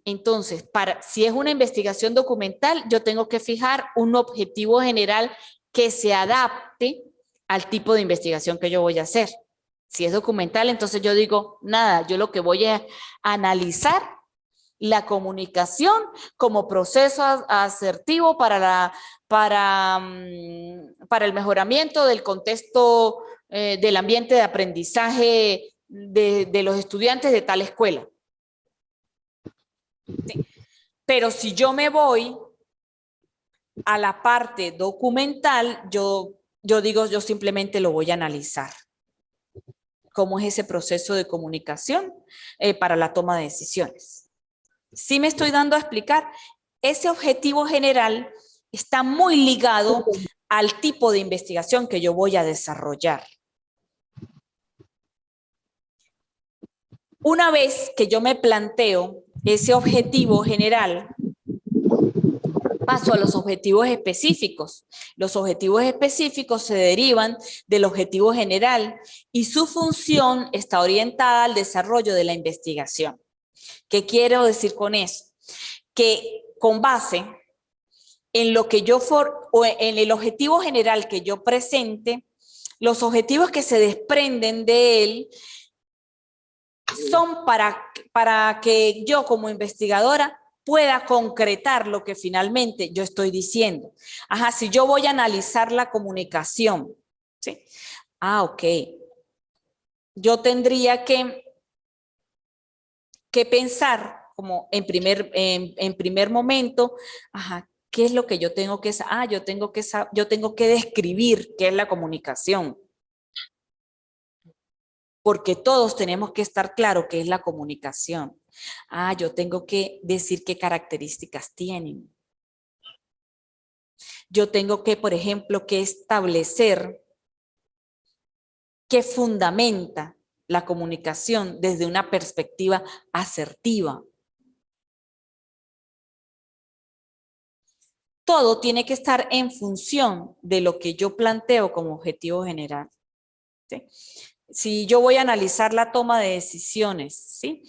S1: entonces, si es una investigación documental, yo tengo que fijar un objetivo general que se adapte al tipo de investigación que yo voy a hacer. Si es documental, entonces yo digo, nada, yo lo que voy a analizar la comunicación como proceso asertivo para el mejoramiento del contexto del ambiente de aprendizaje de los estudiantes de tal escuela. Sí. Pero si yo me voy a la parte documental, yo simplemente lo voy a analizar. ¿Cómo es ese proceso de comunicación para la toma de decisiones? Sí me estoy dando a explicar. Ese objetivo general está muy ligado al tipo de investigación que yo voy a desarrollar. Una vez que yo me planteo ese objetivo general, paso a los objetivos específicos. Los objetivos específicos se derivan del objetivo general y su función está orientada al desarrollo de la investigación. ¿Qué quiero decir con eso? Que con base en lo que en el objetivo general que yo presente, los objetivos que se desprenden de él son para que yo como investigadora pueda concretar lo que finalmente yo estoy diciendo. Si yo voy a analizar la comunicación, ¿sí? Ok. Yo tendría que pensar como en primer momento, ¿qué es lo que yo tengo que saber? Yo tengo que describir qué es la comunicación. Porque todos tenemos que estar claro qué es la comunicación. Yo tengo que decir qué características tienen. Yo tengo que, por ejemplo, que establecer qué fundamenta la comunicación desde una perspectiva asertiva. Todo tiene que estar en función de lo que yo planteo como objetivo general. ¿Sí? Si yo voy a analizar la toma de decisiones, ¿sí?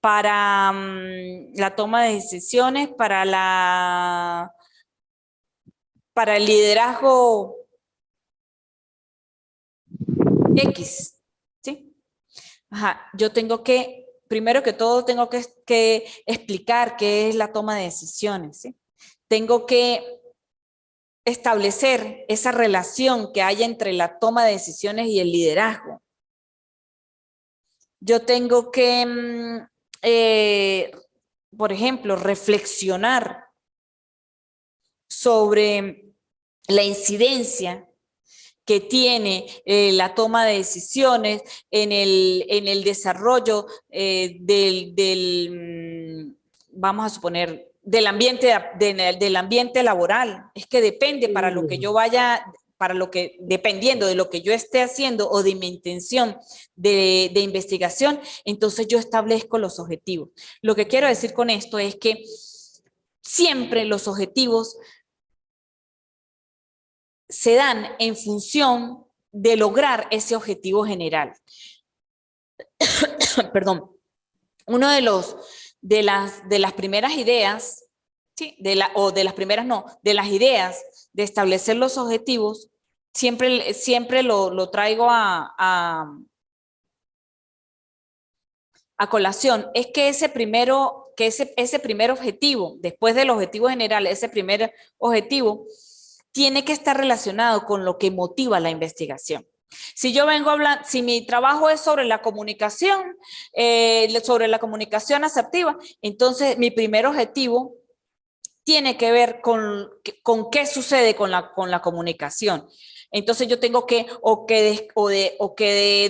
S1: Para la toma de decisiones, para el liderazgo X, ¿sí? Yo tengo que, primero que todo, tengo que explicar qué es la toma de decisiones, ¿sí? Tengo que establecer esa relación que hay entre la toma de decisiones y el liderazgo. Yo tengo que, por ejemplo, reflexionar sobre la incidencia que tiene la toma de decisiones en el desarrollo vamos a suponer, del ambiente laboral. Es que depende para lo que yo vaya, dependiendo de lo que yo esté haciendo o de mi intención de investigación, entonces yo establezco los objetivos. Lo que quiero decir con esto es que siempre los objetivos se dan en función de lograr ese objetivo general. Perdón. Uno de de las primeras ideas, ¿sí? de las ideas de establecer los objetivos, siempre lo traigo a colación, es que ese primer objetivo, después del objetivo general, ese primer objetivo, tiene que estar relacionado con lo que motiva la investigación. Si yo vengo a hablar, si mi trabajo es sobre la comunicación asertiva, entonces mi primer objetivo tiene que ver con qué sucede con la comunicación. Entonces yo tengo que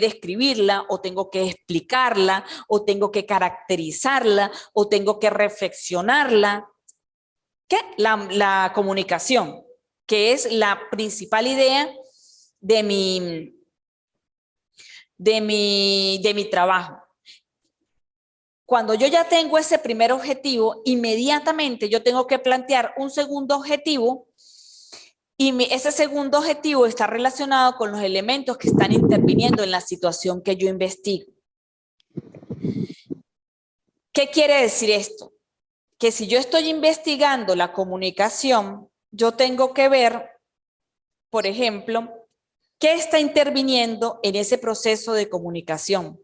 S1: describirla, o tengo que explicarla, o tengo que caracterizarla, o tengo que reflexionarla. ¿Qué? La comunicación, que es la principal idea de mi trabajo. Cuando yo ya tengo ese primer objetivo, inmediatamente yo tengo que plantear un segundo objetivo, y ese segundo objetivo está relacionado con los elementos que están interviniendo en la situación que yo investigo. ¿Qué quiere decir esto? Que si yo estoy investigando la comunicación, yo tengo que ver, por ejemplo, qué está interviniendo en ese proceso de comunicación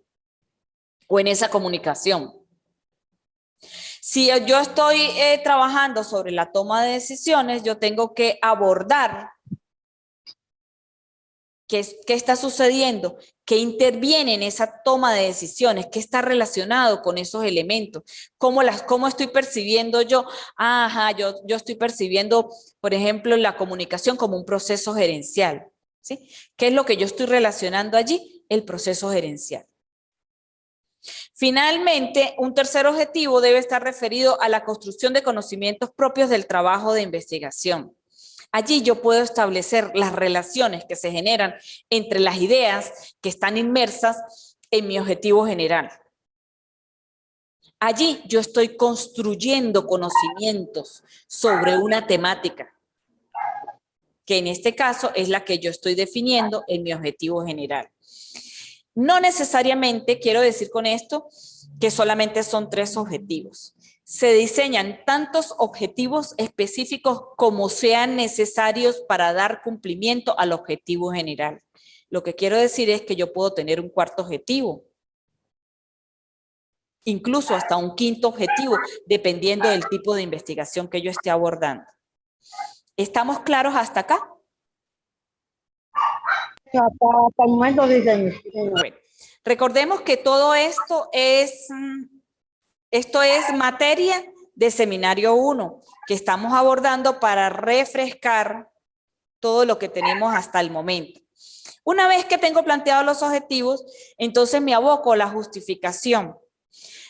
S1: o en esa comunicación. Si yo estoy trabajando sobre la toma de decisiones, yo tengo que abordar qué está sucediendo, qué interviene en esa toma de decisiones, qué está relacionado con esos elementos, cómo estoy percibiendo yo. Ajá, yo estoy percibiendo, por ejemplo, la comunicación como un proceso gerencial, ¿sí? ¿Qué es lo que yo estoy relacionando allí? El proceso gerencial. Finalmente, un tercer objetivo debe estar referido a la construcción de conocimientos propios del trabajo de investigación. Allí yo puedo establecer las relaciones que se generan entre las ideas que están inmersas en mi objetivo general. Allí yo estoy construyendo conocimientos sobre una temática, que en este caso es la que yo estoy definiendo en mi objetivo general. No necesariamente quiero decir con esto que solamente son 3 objetivos. Se diseñan tantos objetivos específicos como sean necesarios para dar cumplimiento al objetivo general. Lo que quiero decir es que yo puedo tener un cuarto objetivo, incluso hasta un quinto objetivo, dependiendo del tipo de investigación que yo esté abordando. ¿Estamos claros hasta acá?
S2: Hasta el momento dicen.
S1: Bueno, recordemos que todo esto es materia de seminario 1, que estamos abordando para refrescar todo lo que tenemos hasta el momento. Una vez que tengo planteados los objetivos, entonces me aboco a la justificación.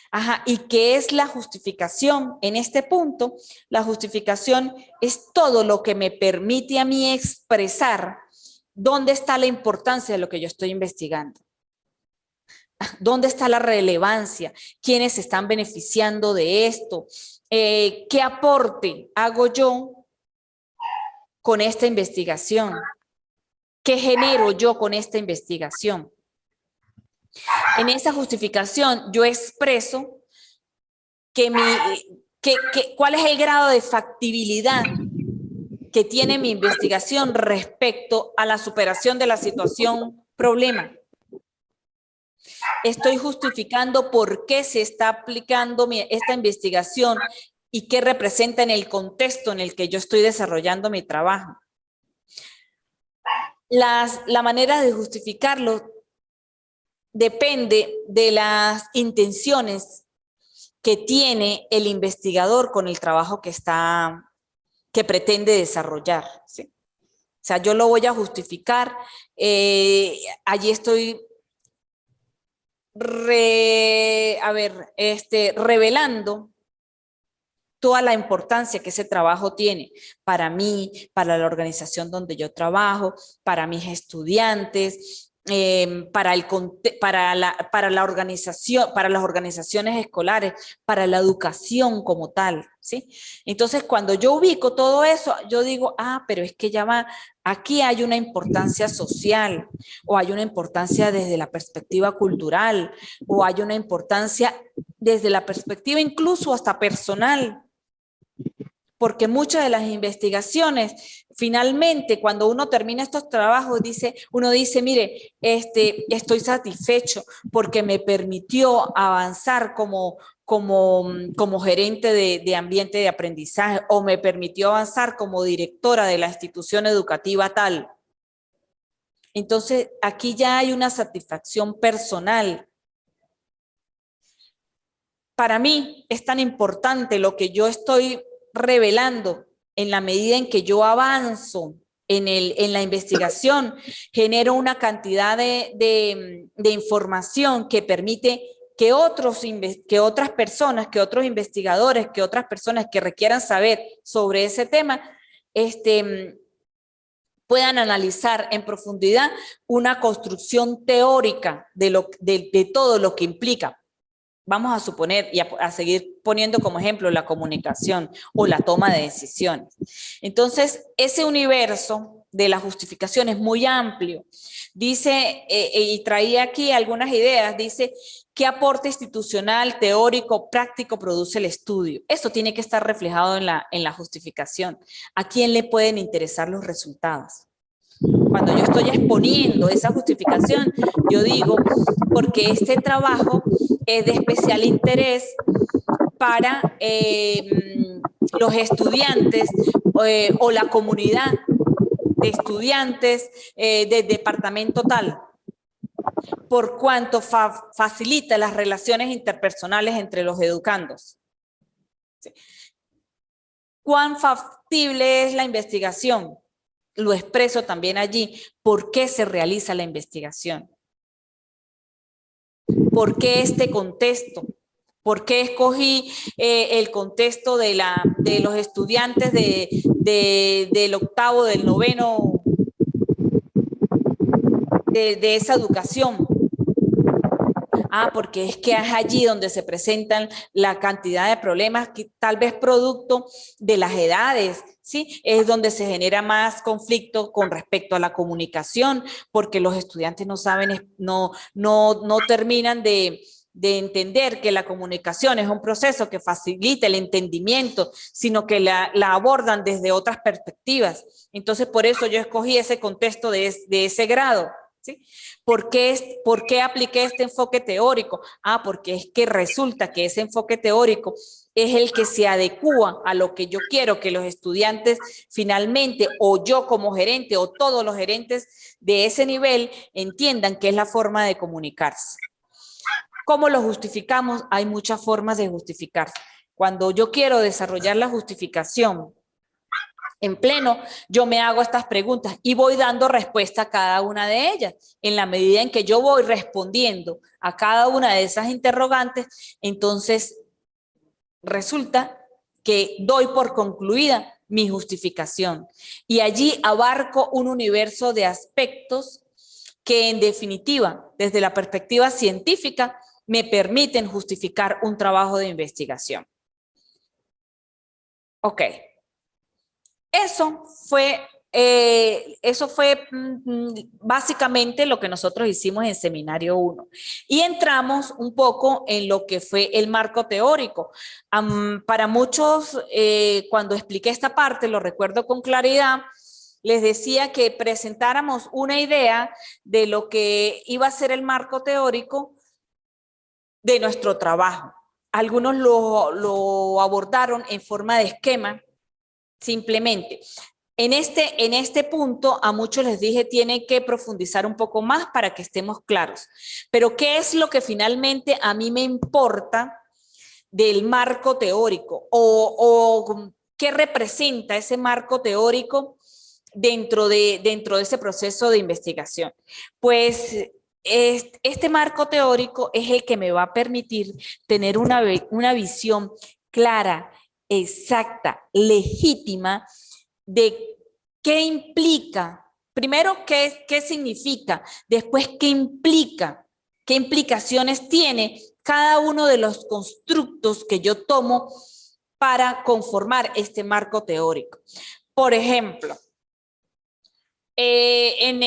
S1: Ajá, ¿y qué es la justificación? En este punto, la justificación es todo lo que me permite a mí expresar dónde está la importancia de lo que yo estoy investigando. ¿Dónde está la relevancia? ¿Quiénes se están beneficiando de esto? ¿Qué aporte hago yo con esta investigación? ¿Qué genero yo con esta investigación? En esa justificación yo expreso cuál es el grado de factibilidad que tiene mi investigación respecto a la superación de la situación problema. Estoy justificando por qué se está aplicando esta investigación y qué representa en el contexto en el que yo estoy desarrollando mi trabajo. La manera de justificarlo depende de las intenciones que tiene el investigador con el trabajo que pretende desarrollar, ¿sí? O sea, yo lo voy a justificar, allí estoy revelando toda la importancia que ese trabajo tiene para mí, para la organización donde yo trabajo, para mis estudiantes, para la organización, para las organizaciones escolares, para la educación como tal, ¿sí? Entonces, cuando yo ubico todo eso, yo digo, pero es que ya va, Aquí hay una importancia social, o hay una importancia desde la perspectiva cultural, o hay una importancia desde la perspectiva incluso hasta personal. Porque muchas de las investigaciones, finalmente, cuando uno termina estos trabajos, uno dice, mire, estoy satisfecho porque me permitió avanzar como gerente de ambiente de aprendizaje, o me permitió avanzar como directora de la institución educativa tal. Entonces, aquí ya hay una satisfacción personal. Para mí es tan importante lo que yo estoy revelando en la medida en que yo avanzo en la investigación, genero una cantidad de información que permite que otras personas, que otros investigadores, que otras personas que requieran saber sobre ese tema, puedan analizar en profundidad una construcción teórica de todo lo que implica. Vamos a suponer y a seguir poniendo como ejemplo la comunicación o la toma de decisiones. Entonces, ese universo de la justificación es muy amplio. Dice, y traía aquí algunas ideas, dice, ¿qué aporte institucional, teórico, práctico produce el estudio? Esto tiene que estar reflejado en la justificación. ¿A quién le pueden interesar los resultados? Cuando yo estoy exponiendo esa justificación, yo digo, porque este trabajo es de especial interés para los estudiantes o la comunidad de estudiantes del departamento tal, por cuanto facilita las relaciones interpersonales entre los educandos. ¿Sí? ¿Cuán factible es la investigación? Lo expreso también allí. ¿Por qué se realiza la investigación? ¿Por qué este contexto? ¿Por qué escogí el contexto de los estudiantes del octavo, del noveno, de esa educación? Porque es que es allí donde se presentan la cantidad de problemas, que tal vez producto de las edades, ¿sí? Es donde se genera más conflicto con respecto a la comunicación, porque los estudiantes no saben, no terminan de entender que la comunicación es un proceso que facilita el entendimiento, sino que la abordan desde otras perspectivas. Entonces, por eso yo escogí ese contexto de ese grado. ¿Sí? ¿Por qué apliqué este enfoque teórico? Porque es que resulta que ese enfoque teórico es el que se adecúa a lo que yo quiero que los estudiantes finalmente, o yo como gerente, o todos los gerentes de ese nivel, entiendan que es la forma de comunicarse. ¿Cómo lo justificamos? Hay muchas formas de justificarse. Cuando yo quiero desarrollar la justificación en pleno, yo me hago estas preguntas y voy dando respuesta a cada una de ellas. En la medida en que yo voy respondiendo a cada una de esas interrogantes, entonces resulta que doy por concluida mi justificación. Y allí abarco un universo de aspectos que, en definitiva, desde la perspectiva científica, me permiten justificar un trabajo de investigación. Ok. Eso fue básicamente lo que nosotros hicimos en Seminario 1. Y entramos un poco en lo que fue el marco teórico. Para muchos, cuando expliqué esta parte, lo recuerdo con claridad, les decía que presentáramos una idea de lo que iba a ser el marco teórico de nuestro trabajo. Algunos lo abordaron en forma de esquema. Simplemente, en este punto a muchos les dije tienen que profundizar un poco más para que estemos claros. Pero ¿qué es lo que finalmente a mí me importa del marco teórico? ¿O qué representa ese marco teórico dentro de ese proceso de investigación? Pues este marco teórico es el que me va a permitir tener una visión clara, exacta, legítima de qué implica, primero qué significa, después qué implica, qué implicaciones tiene cada uno de los constructos que yo tomo para conformar este marco teórico. Por ejemplo, En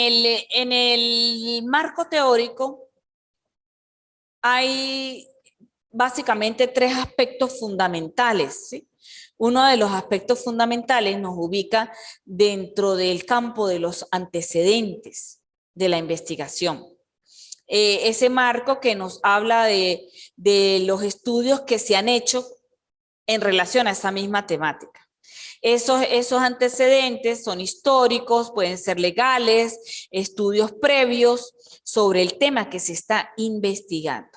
S1: el marco teórico hay básicamente tres aspectos fundamentales, ¿sí? Uno de los aspectos fundamentales nos ubica dentro del campo de los antecedentes de la investigación. Ese marco que nos habla de los estudios que se han hecho en relación a esa misma temática. Esos antecedentes son históricos, pueden ser legales, estudios previos sobre el tema que se está investigando.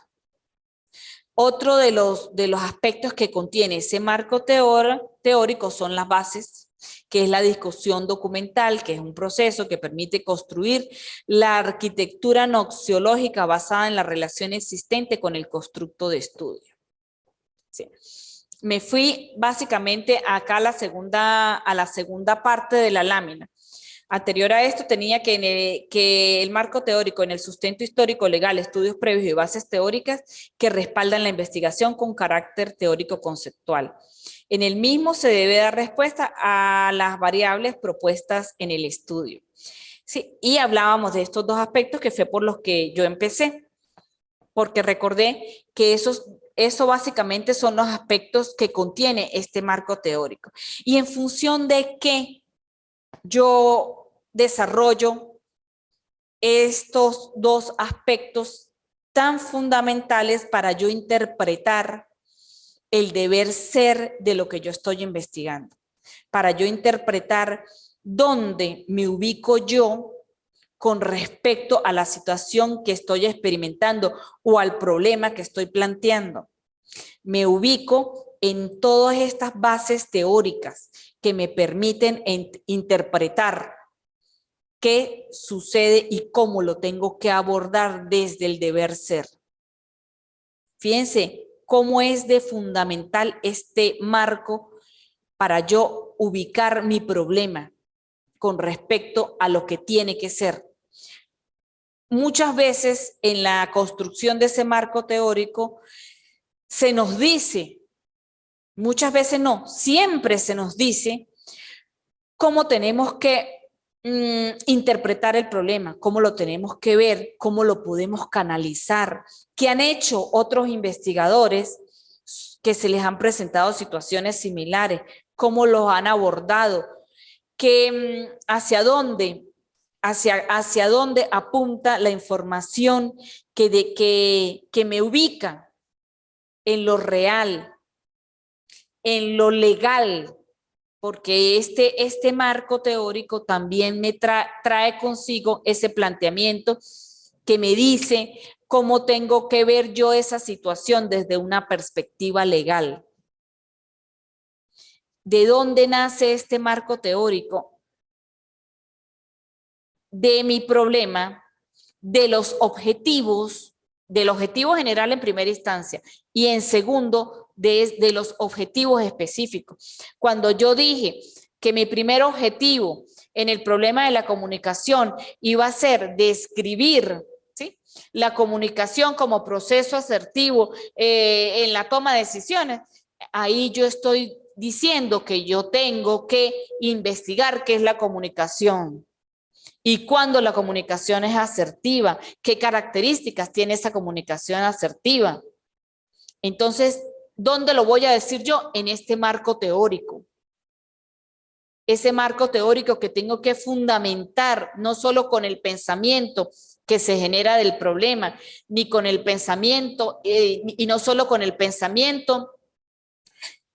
S1: Otro de los aspectos que contiene ese marco teórico son las bases, que es la discusión documental, que es un proceso que permite construir la arquitectura noxiológica basada en la relación existente con el constructo de estudio. Sí. Me fui básicamente acá a la segunda parte de la lámina. Anterior a esto tenía que el marco teórico en el sustento histórico legal, estudios previos y bases teóricas que respaldan la investigación con carácter teórico conceptual. En el mismo se debe dar respuesta a las variables propuestas en el estudio. Sí, y hablábamos de estos dos aspectos que fue por los que yo empecé, porque recordé que eso básicamente son los aspectos que contiene este marco teórico. Y en función de qué yo desarrollo estos dos aspectos tan fundamentales para yo interpretar el deber ser de lo que yo estoy investigando, para yo interpretar dónde me ubico yo con respecto a la situación que estoy experimentando o al problema que estoy planteando. Me ubico en todas estas bases teóricas que me permiten interpretar qué sucede y cómo lo tengo que abordar desde el deber ser. Fíjense cómo es de fundamental este marco para yo ubicar mi problema con respecto a lo que tiene que ser. Muchas veces en la construcción de ese marco teórico se nos dice, muchas veces no, siempre se nos dice cómo tenemos que interpretar el problema, cómo lo tenemos que ver, cómo lo podemos canalizar, qué han hecho otros investigadores que se les han presentado situaciones similares, cómo los han abordado, hacia dónde apunta la información que me ubica en lo real, en lo legal, porque este marco teórico también me trae consigo ese planteamiento que me dice cómo tengo que ver yo esa situación desde una perspectiva legal. ¿De dónde nace este marco teórico? De mi problema, de los objetivos, del objetivo general en primera instancia y en segundo, de los objetivos específicos. Cuando yo dije que mi primer objetivo en el problema de la comunicación iba a ser describir, ¿sí?, la comunicación como proceso asertivo en la toma de decisiones, ahí yo estoy diciendo que yo tengo que investigar qué es la comunicación. Y cuando la comunicación es asertiva, ¿qué características tiene esa comunicación asertiva? Entonces, ¿dónde lo voy a decir yo? En este marco teórico. Ese marco teórico que tengo que fundamentar no solo con el pensamiento que se genera del problema, ni con el pensamiento, y no solo con el pensamiento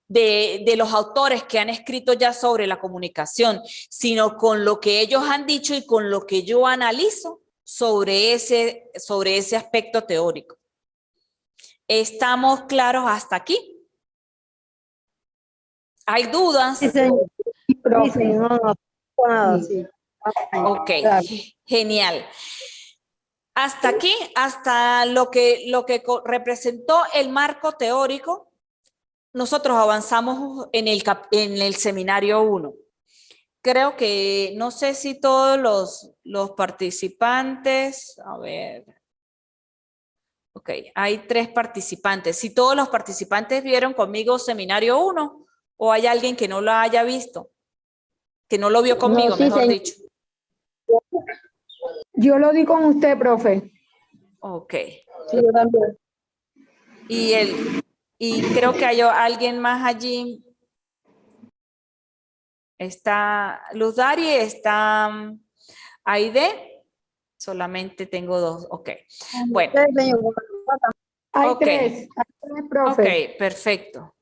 S1: de los autores que han escrito ya sobre la comunicación, sino con lo que ellos han dicho y con lo que yo analizo sobre ese aspecto teórico. ¿Estamos claros hasta aquí? ¿Hay dudas?
S2: Sí, señor. Sí, no, nada, sí.
S1: Ok,
S2: Claro.
S1: genial. Hasta aquí, hasta lo que representó el marco teórico, nosotros avanzamos en el seminario 1. Creo que, no sé si todos los participantes, a ver, ok, hay 3 participantes. Si todos los participantes vieron conmigo seminario 1 o hay alguien que no lo haya visto, que no lo vio conmigo,
S2: No, sí,
S1: mejor
S2: señor.
S1: dicho.
S3: Yo lo di con usted, profe.
S1: Ok.
S2: Sí, yo también.
S1: Y creo que hay alguien más allí. Está Luz Dari, está Aide. Solamente tengo dos. Ok. Bueno.
S2: Usted, señor.
S3: Hay
S1: Ok.
S3: tres, profe.
S1: Ok, perfecto.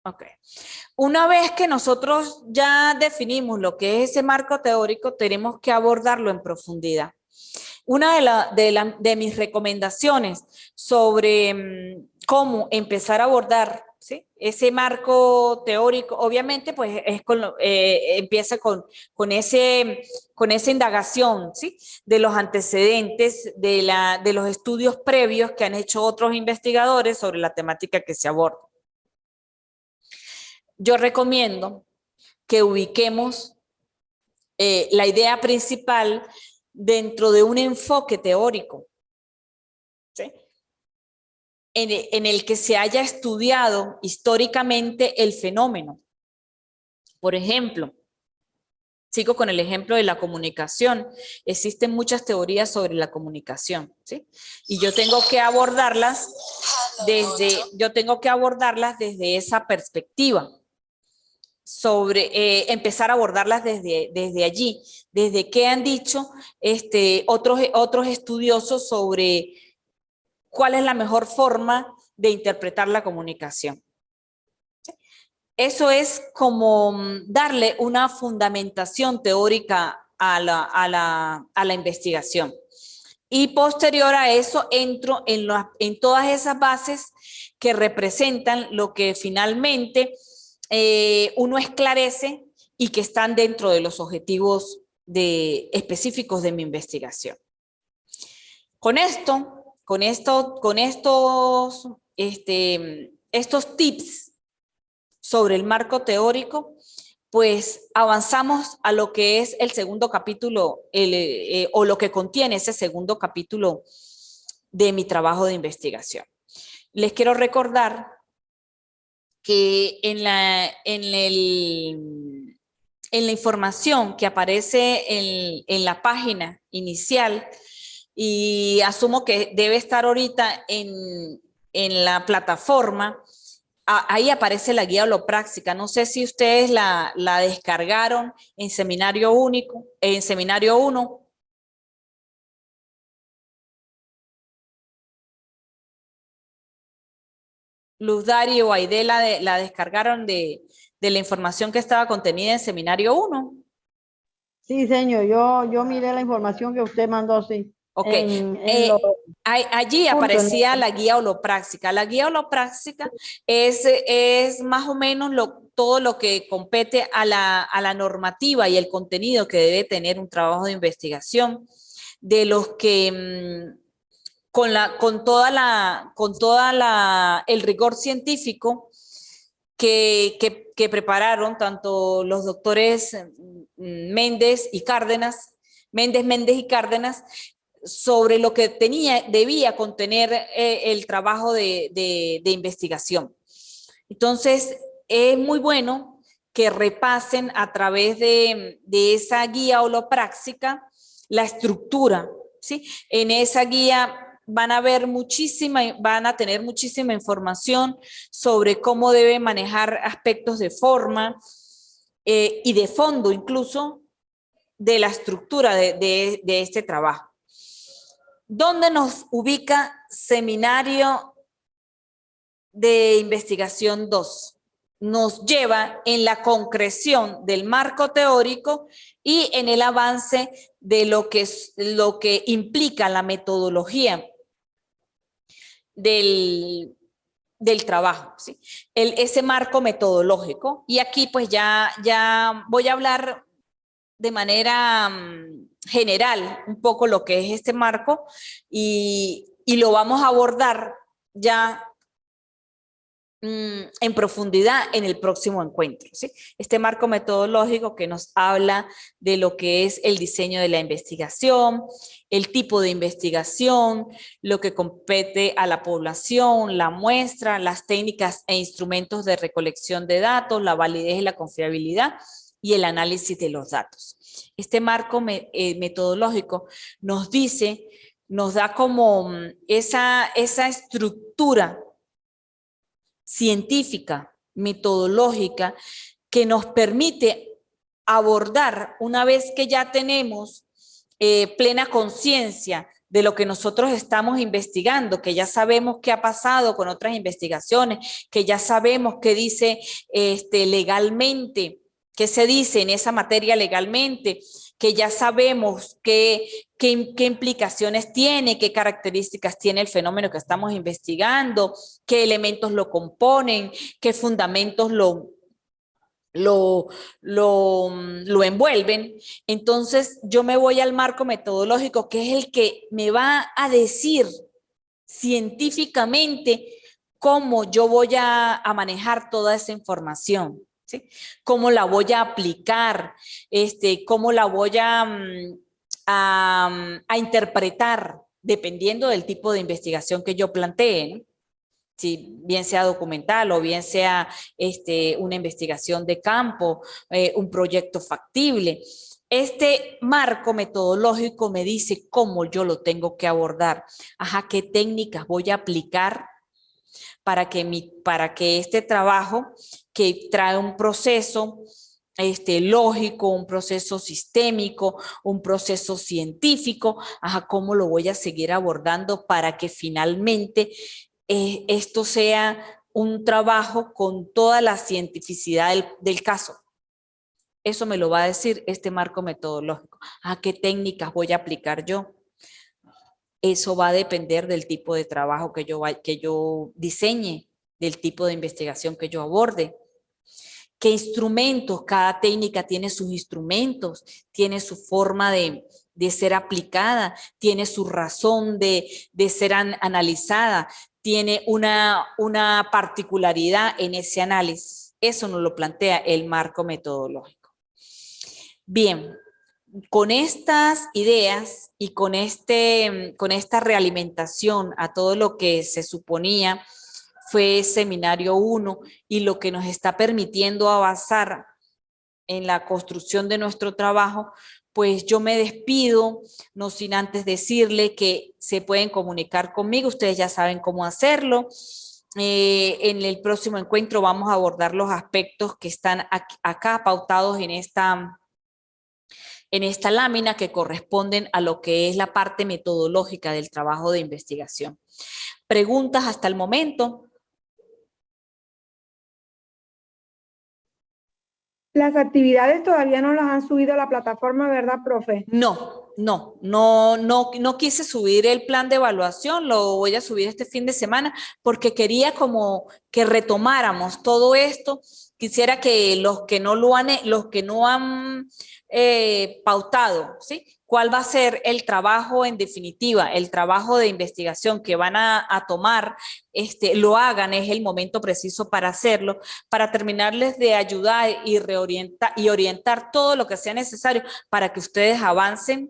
S1: Ok. Una vez que nosotros ya definimos lo que es ese marco teórico, tenemos que abordarlo en profundidad. Una de mis recomendaciones sobre cómo empezar a abordar, ¿sí?, ese marco teórico, obviamente, pues empieza con esa indagación, ¿sí?, de los antecedentes, de los estudios previos que han hecho otros investigadores sobre la temática que se aborda. Yo recomiendo que ubiquemos la idea principal dentro de un enfoque teórico, ¿sí?, en el que se haya estudiado históricamente el fenómeno. Por ejemplo, sigo con el ejemplo de la comunicación. Existen muchas teorías sobre la comunicación, ¿sí? Y yo tengo que abordarlas desde esa perspectiva. Empezar a abordarlas desde allí, desde qué han dicho otros estudiosos sobre cuál es la mejor forma de interpretar la comunicación. Eso es como darle una fundamentación teórica a la investigación. Y posterior a eso entro en todas esas bases que representan lo que finalmente uno esclarece y que están dentro de los objetivos específicos de mi investigación. Con estos tips sobre el marco teórico, pues avanzamos a lo que es el segundo capítulo, o lo que contiene ese segundo capítulo de mi trabajo de investigación. Les quiero recordar que en la información que aparece en la página inicial, y asumo que debe estar ahorita en la plataforma, ahí aparece la guía holopráctica. No sé si ustedes la descargaron en Seminario Único, en Seminario 1. Luz Dari o Aide la descargaron de la información que estaba contenida en Seminario 1.
S2: Sí, señor, yo miré la información que usted mandó, sí.
S1: Ok, allí
S2: cursos,
S1: aparecía
S2: ¿no?
S1: la guía holopráctica. La guía holopráctica es más o menos todo lo que compete a la normativa y el contenido que debe tener un trabajo de investigación, de los que con toda el rigor científico que prepararon tanto los doctores Méndez y Cárdenas, Méndez y Cárdenas, sobre lo que debía contener el trabajo de investigación. Entonces, es muy bueno que repasen a través de esa guía holopráctica la estructura, ¿sí? En esa guía van a tener muchísima información sobre cómo debe manejar aspectos de forma y de fondo incluso de la estructura de este trabajo. ¿Dónde nos ubica Seminario de Investigación 2? Nos lleva en la concreción del marco teórico y en el avance de lo que implica la metodología del trabajo, ¿sí? Ese marco metodológico. Y aquí pues ya voy a hablar de manera general un poco lo que es este marco y lo vamos a abordar ya en profundidad en el próximo encuentro, ¿sí? Este marco metodológico que nos habla de lo que es el diseño de la investigación, el tipo de investigación, lo que compete a la población, la muestra, las técnicas e instrumentos de recolección de datos, la validez y la confiabilidad y el análisis de los datos. Este marco metodológico nos dice, nos da como esa estructura científica, metodológica, que nos permite abordar, una vez que ya tenemos plena conciencia de lo que nosotros estamos investigando, que ya sabemos qué ha pasado con otras investigaciones, que ya sabemos qué dice legalmente, qué se dice en esa materia legalmente, que ya sabemos qué implicaciones tiene, qué características tiene el fenómeno que estamos investigando, qué elementos lo componen, qué fundamentos lo envuelven. Entonces yo me voy al marco metodológico, que es el que me va a decir científicamente cómo yo voy a manejar toda esa información, ¿sí? Cómo la voy a aplicar, cómo la voy a interpretar, dependiendo del tipo de investigación que yo plantee, ¿no? Si bien sea documental o bien sea una investigación de campo, un proyecto factible. Este marco metodológico me dice cómo yo lo tengo que abordar, qué técnicas voy a aplicar para que este trabajo, que trae un proceso lógico, un proceso sistémico, un proceso científico, cómo lo voy a seguir abordando para que finalmente esto sea un trabajo con toda la cientificidad del caso. Eso me lo va a decir este marco metodológico. ¿Qué técnicas voy a aplicar yo? Eso va a depender del tipo de trabajo que yo diseñe, del tipo de investigación que yo aborde. ¿Qué instrumentos? Cada técnica tiene sus instrumentos, tiene su forma de ser aplicada, tiene su razón de ser analizada, tiene una particularidad en ese análisis. Eso nos lo plantea el marco metodológico. Bien, con estas ideas y con esta realimentación a todo lo que se suponía fue seminario 1 y lo que nos está permitiendo avanzar en la construcción de nuestro trabajo, pues yo me despido, no sin antes decirle que se pueden comunicar conmigo, ustedes ya saben cómo hacerlo. En el próximo encuentro vamos a abordar los aspectos que están acá pautados en esta lámina, que corresponden a lo que es la parte metodológica del trabajo de investigación. ¿Preguntas hasta el momento?
S3: Las actividades todavía no las han subido a la plataforma, ¿verdad, profe?
S1: No quise subir el plan de evaluación, lo voy a subir este fin de semana porque quería como que retomáramos todo esto. Quisiera que los que no han pautado, ¿sí? ¿Cuál va a ser el trabajo en definitiva, el trabajo de investigación que van a tomar? Lo hagan, es el momento preciso para hacerlo, para terminarles de ayudar y orientar todo lo que sea necesario para que ustedes avancen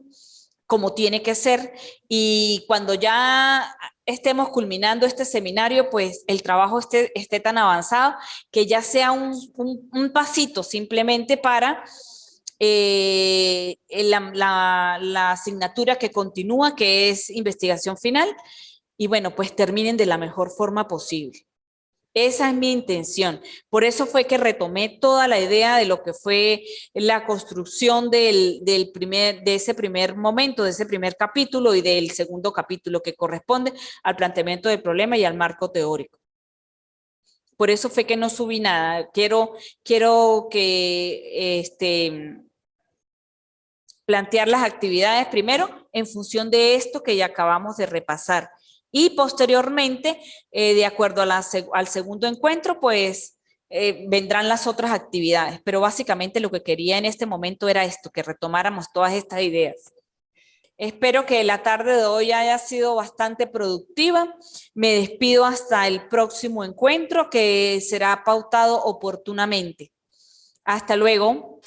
S1: como tiene que ser, y cuando ya estemos culminando este seminario, pues el trabajo esté tan avanzado que ya sea un pasito simplemente para la asignatura que continúa, que es investigación final, y bueno, pues terminen de la mejor forma posible. Esa es mi intención. Por eso fue que retomé toda la idea de lo que fue la construcción de ese primer momento, de ese primer capítulo y del segundo capítulo, que corresponde al planteamiento del problema y al marco teórico. Por eso fue que no subí nada. Quiero que plantear las actividades primero en función de esto que ya acabamos de repasar. Y posteriormente, de acuerdo al segundo encuentro, pues vendrán las otras actividades. Pero básicamente lo que quería en este momento era esto, que retomáramos todas estas ideas. Espero que la tarde de hoy haya sido bastante productiva. Me despido hasta el próximo encuentro que será pautado oportunamente. Hasta luego.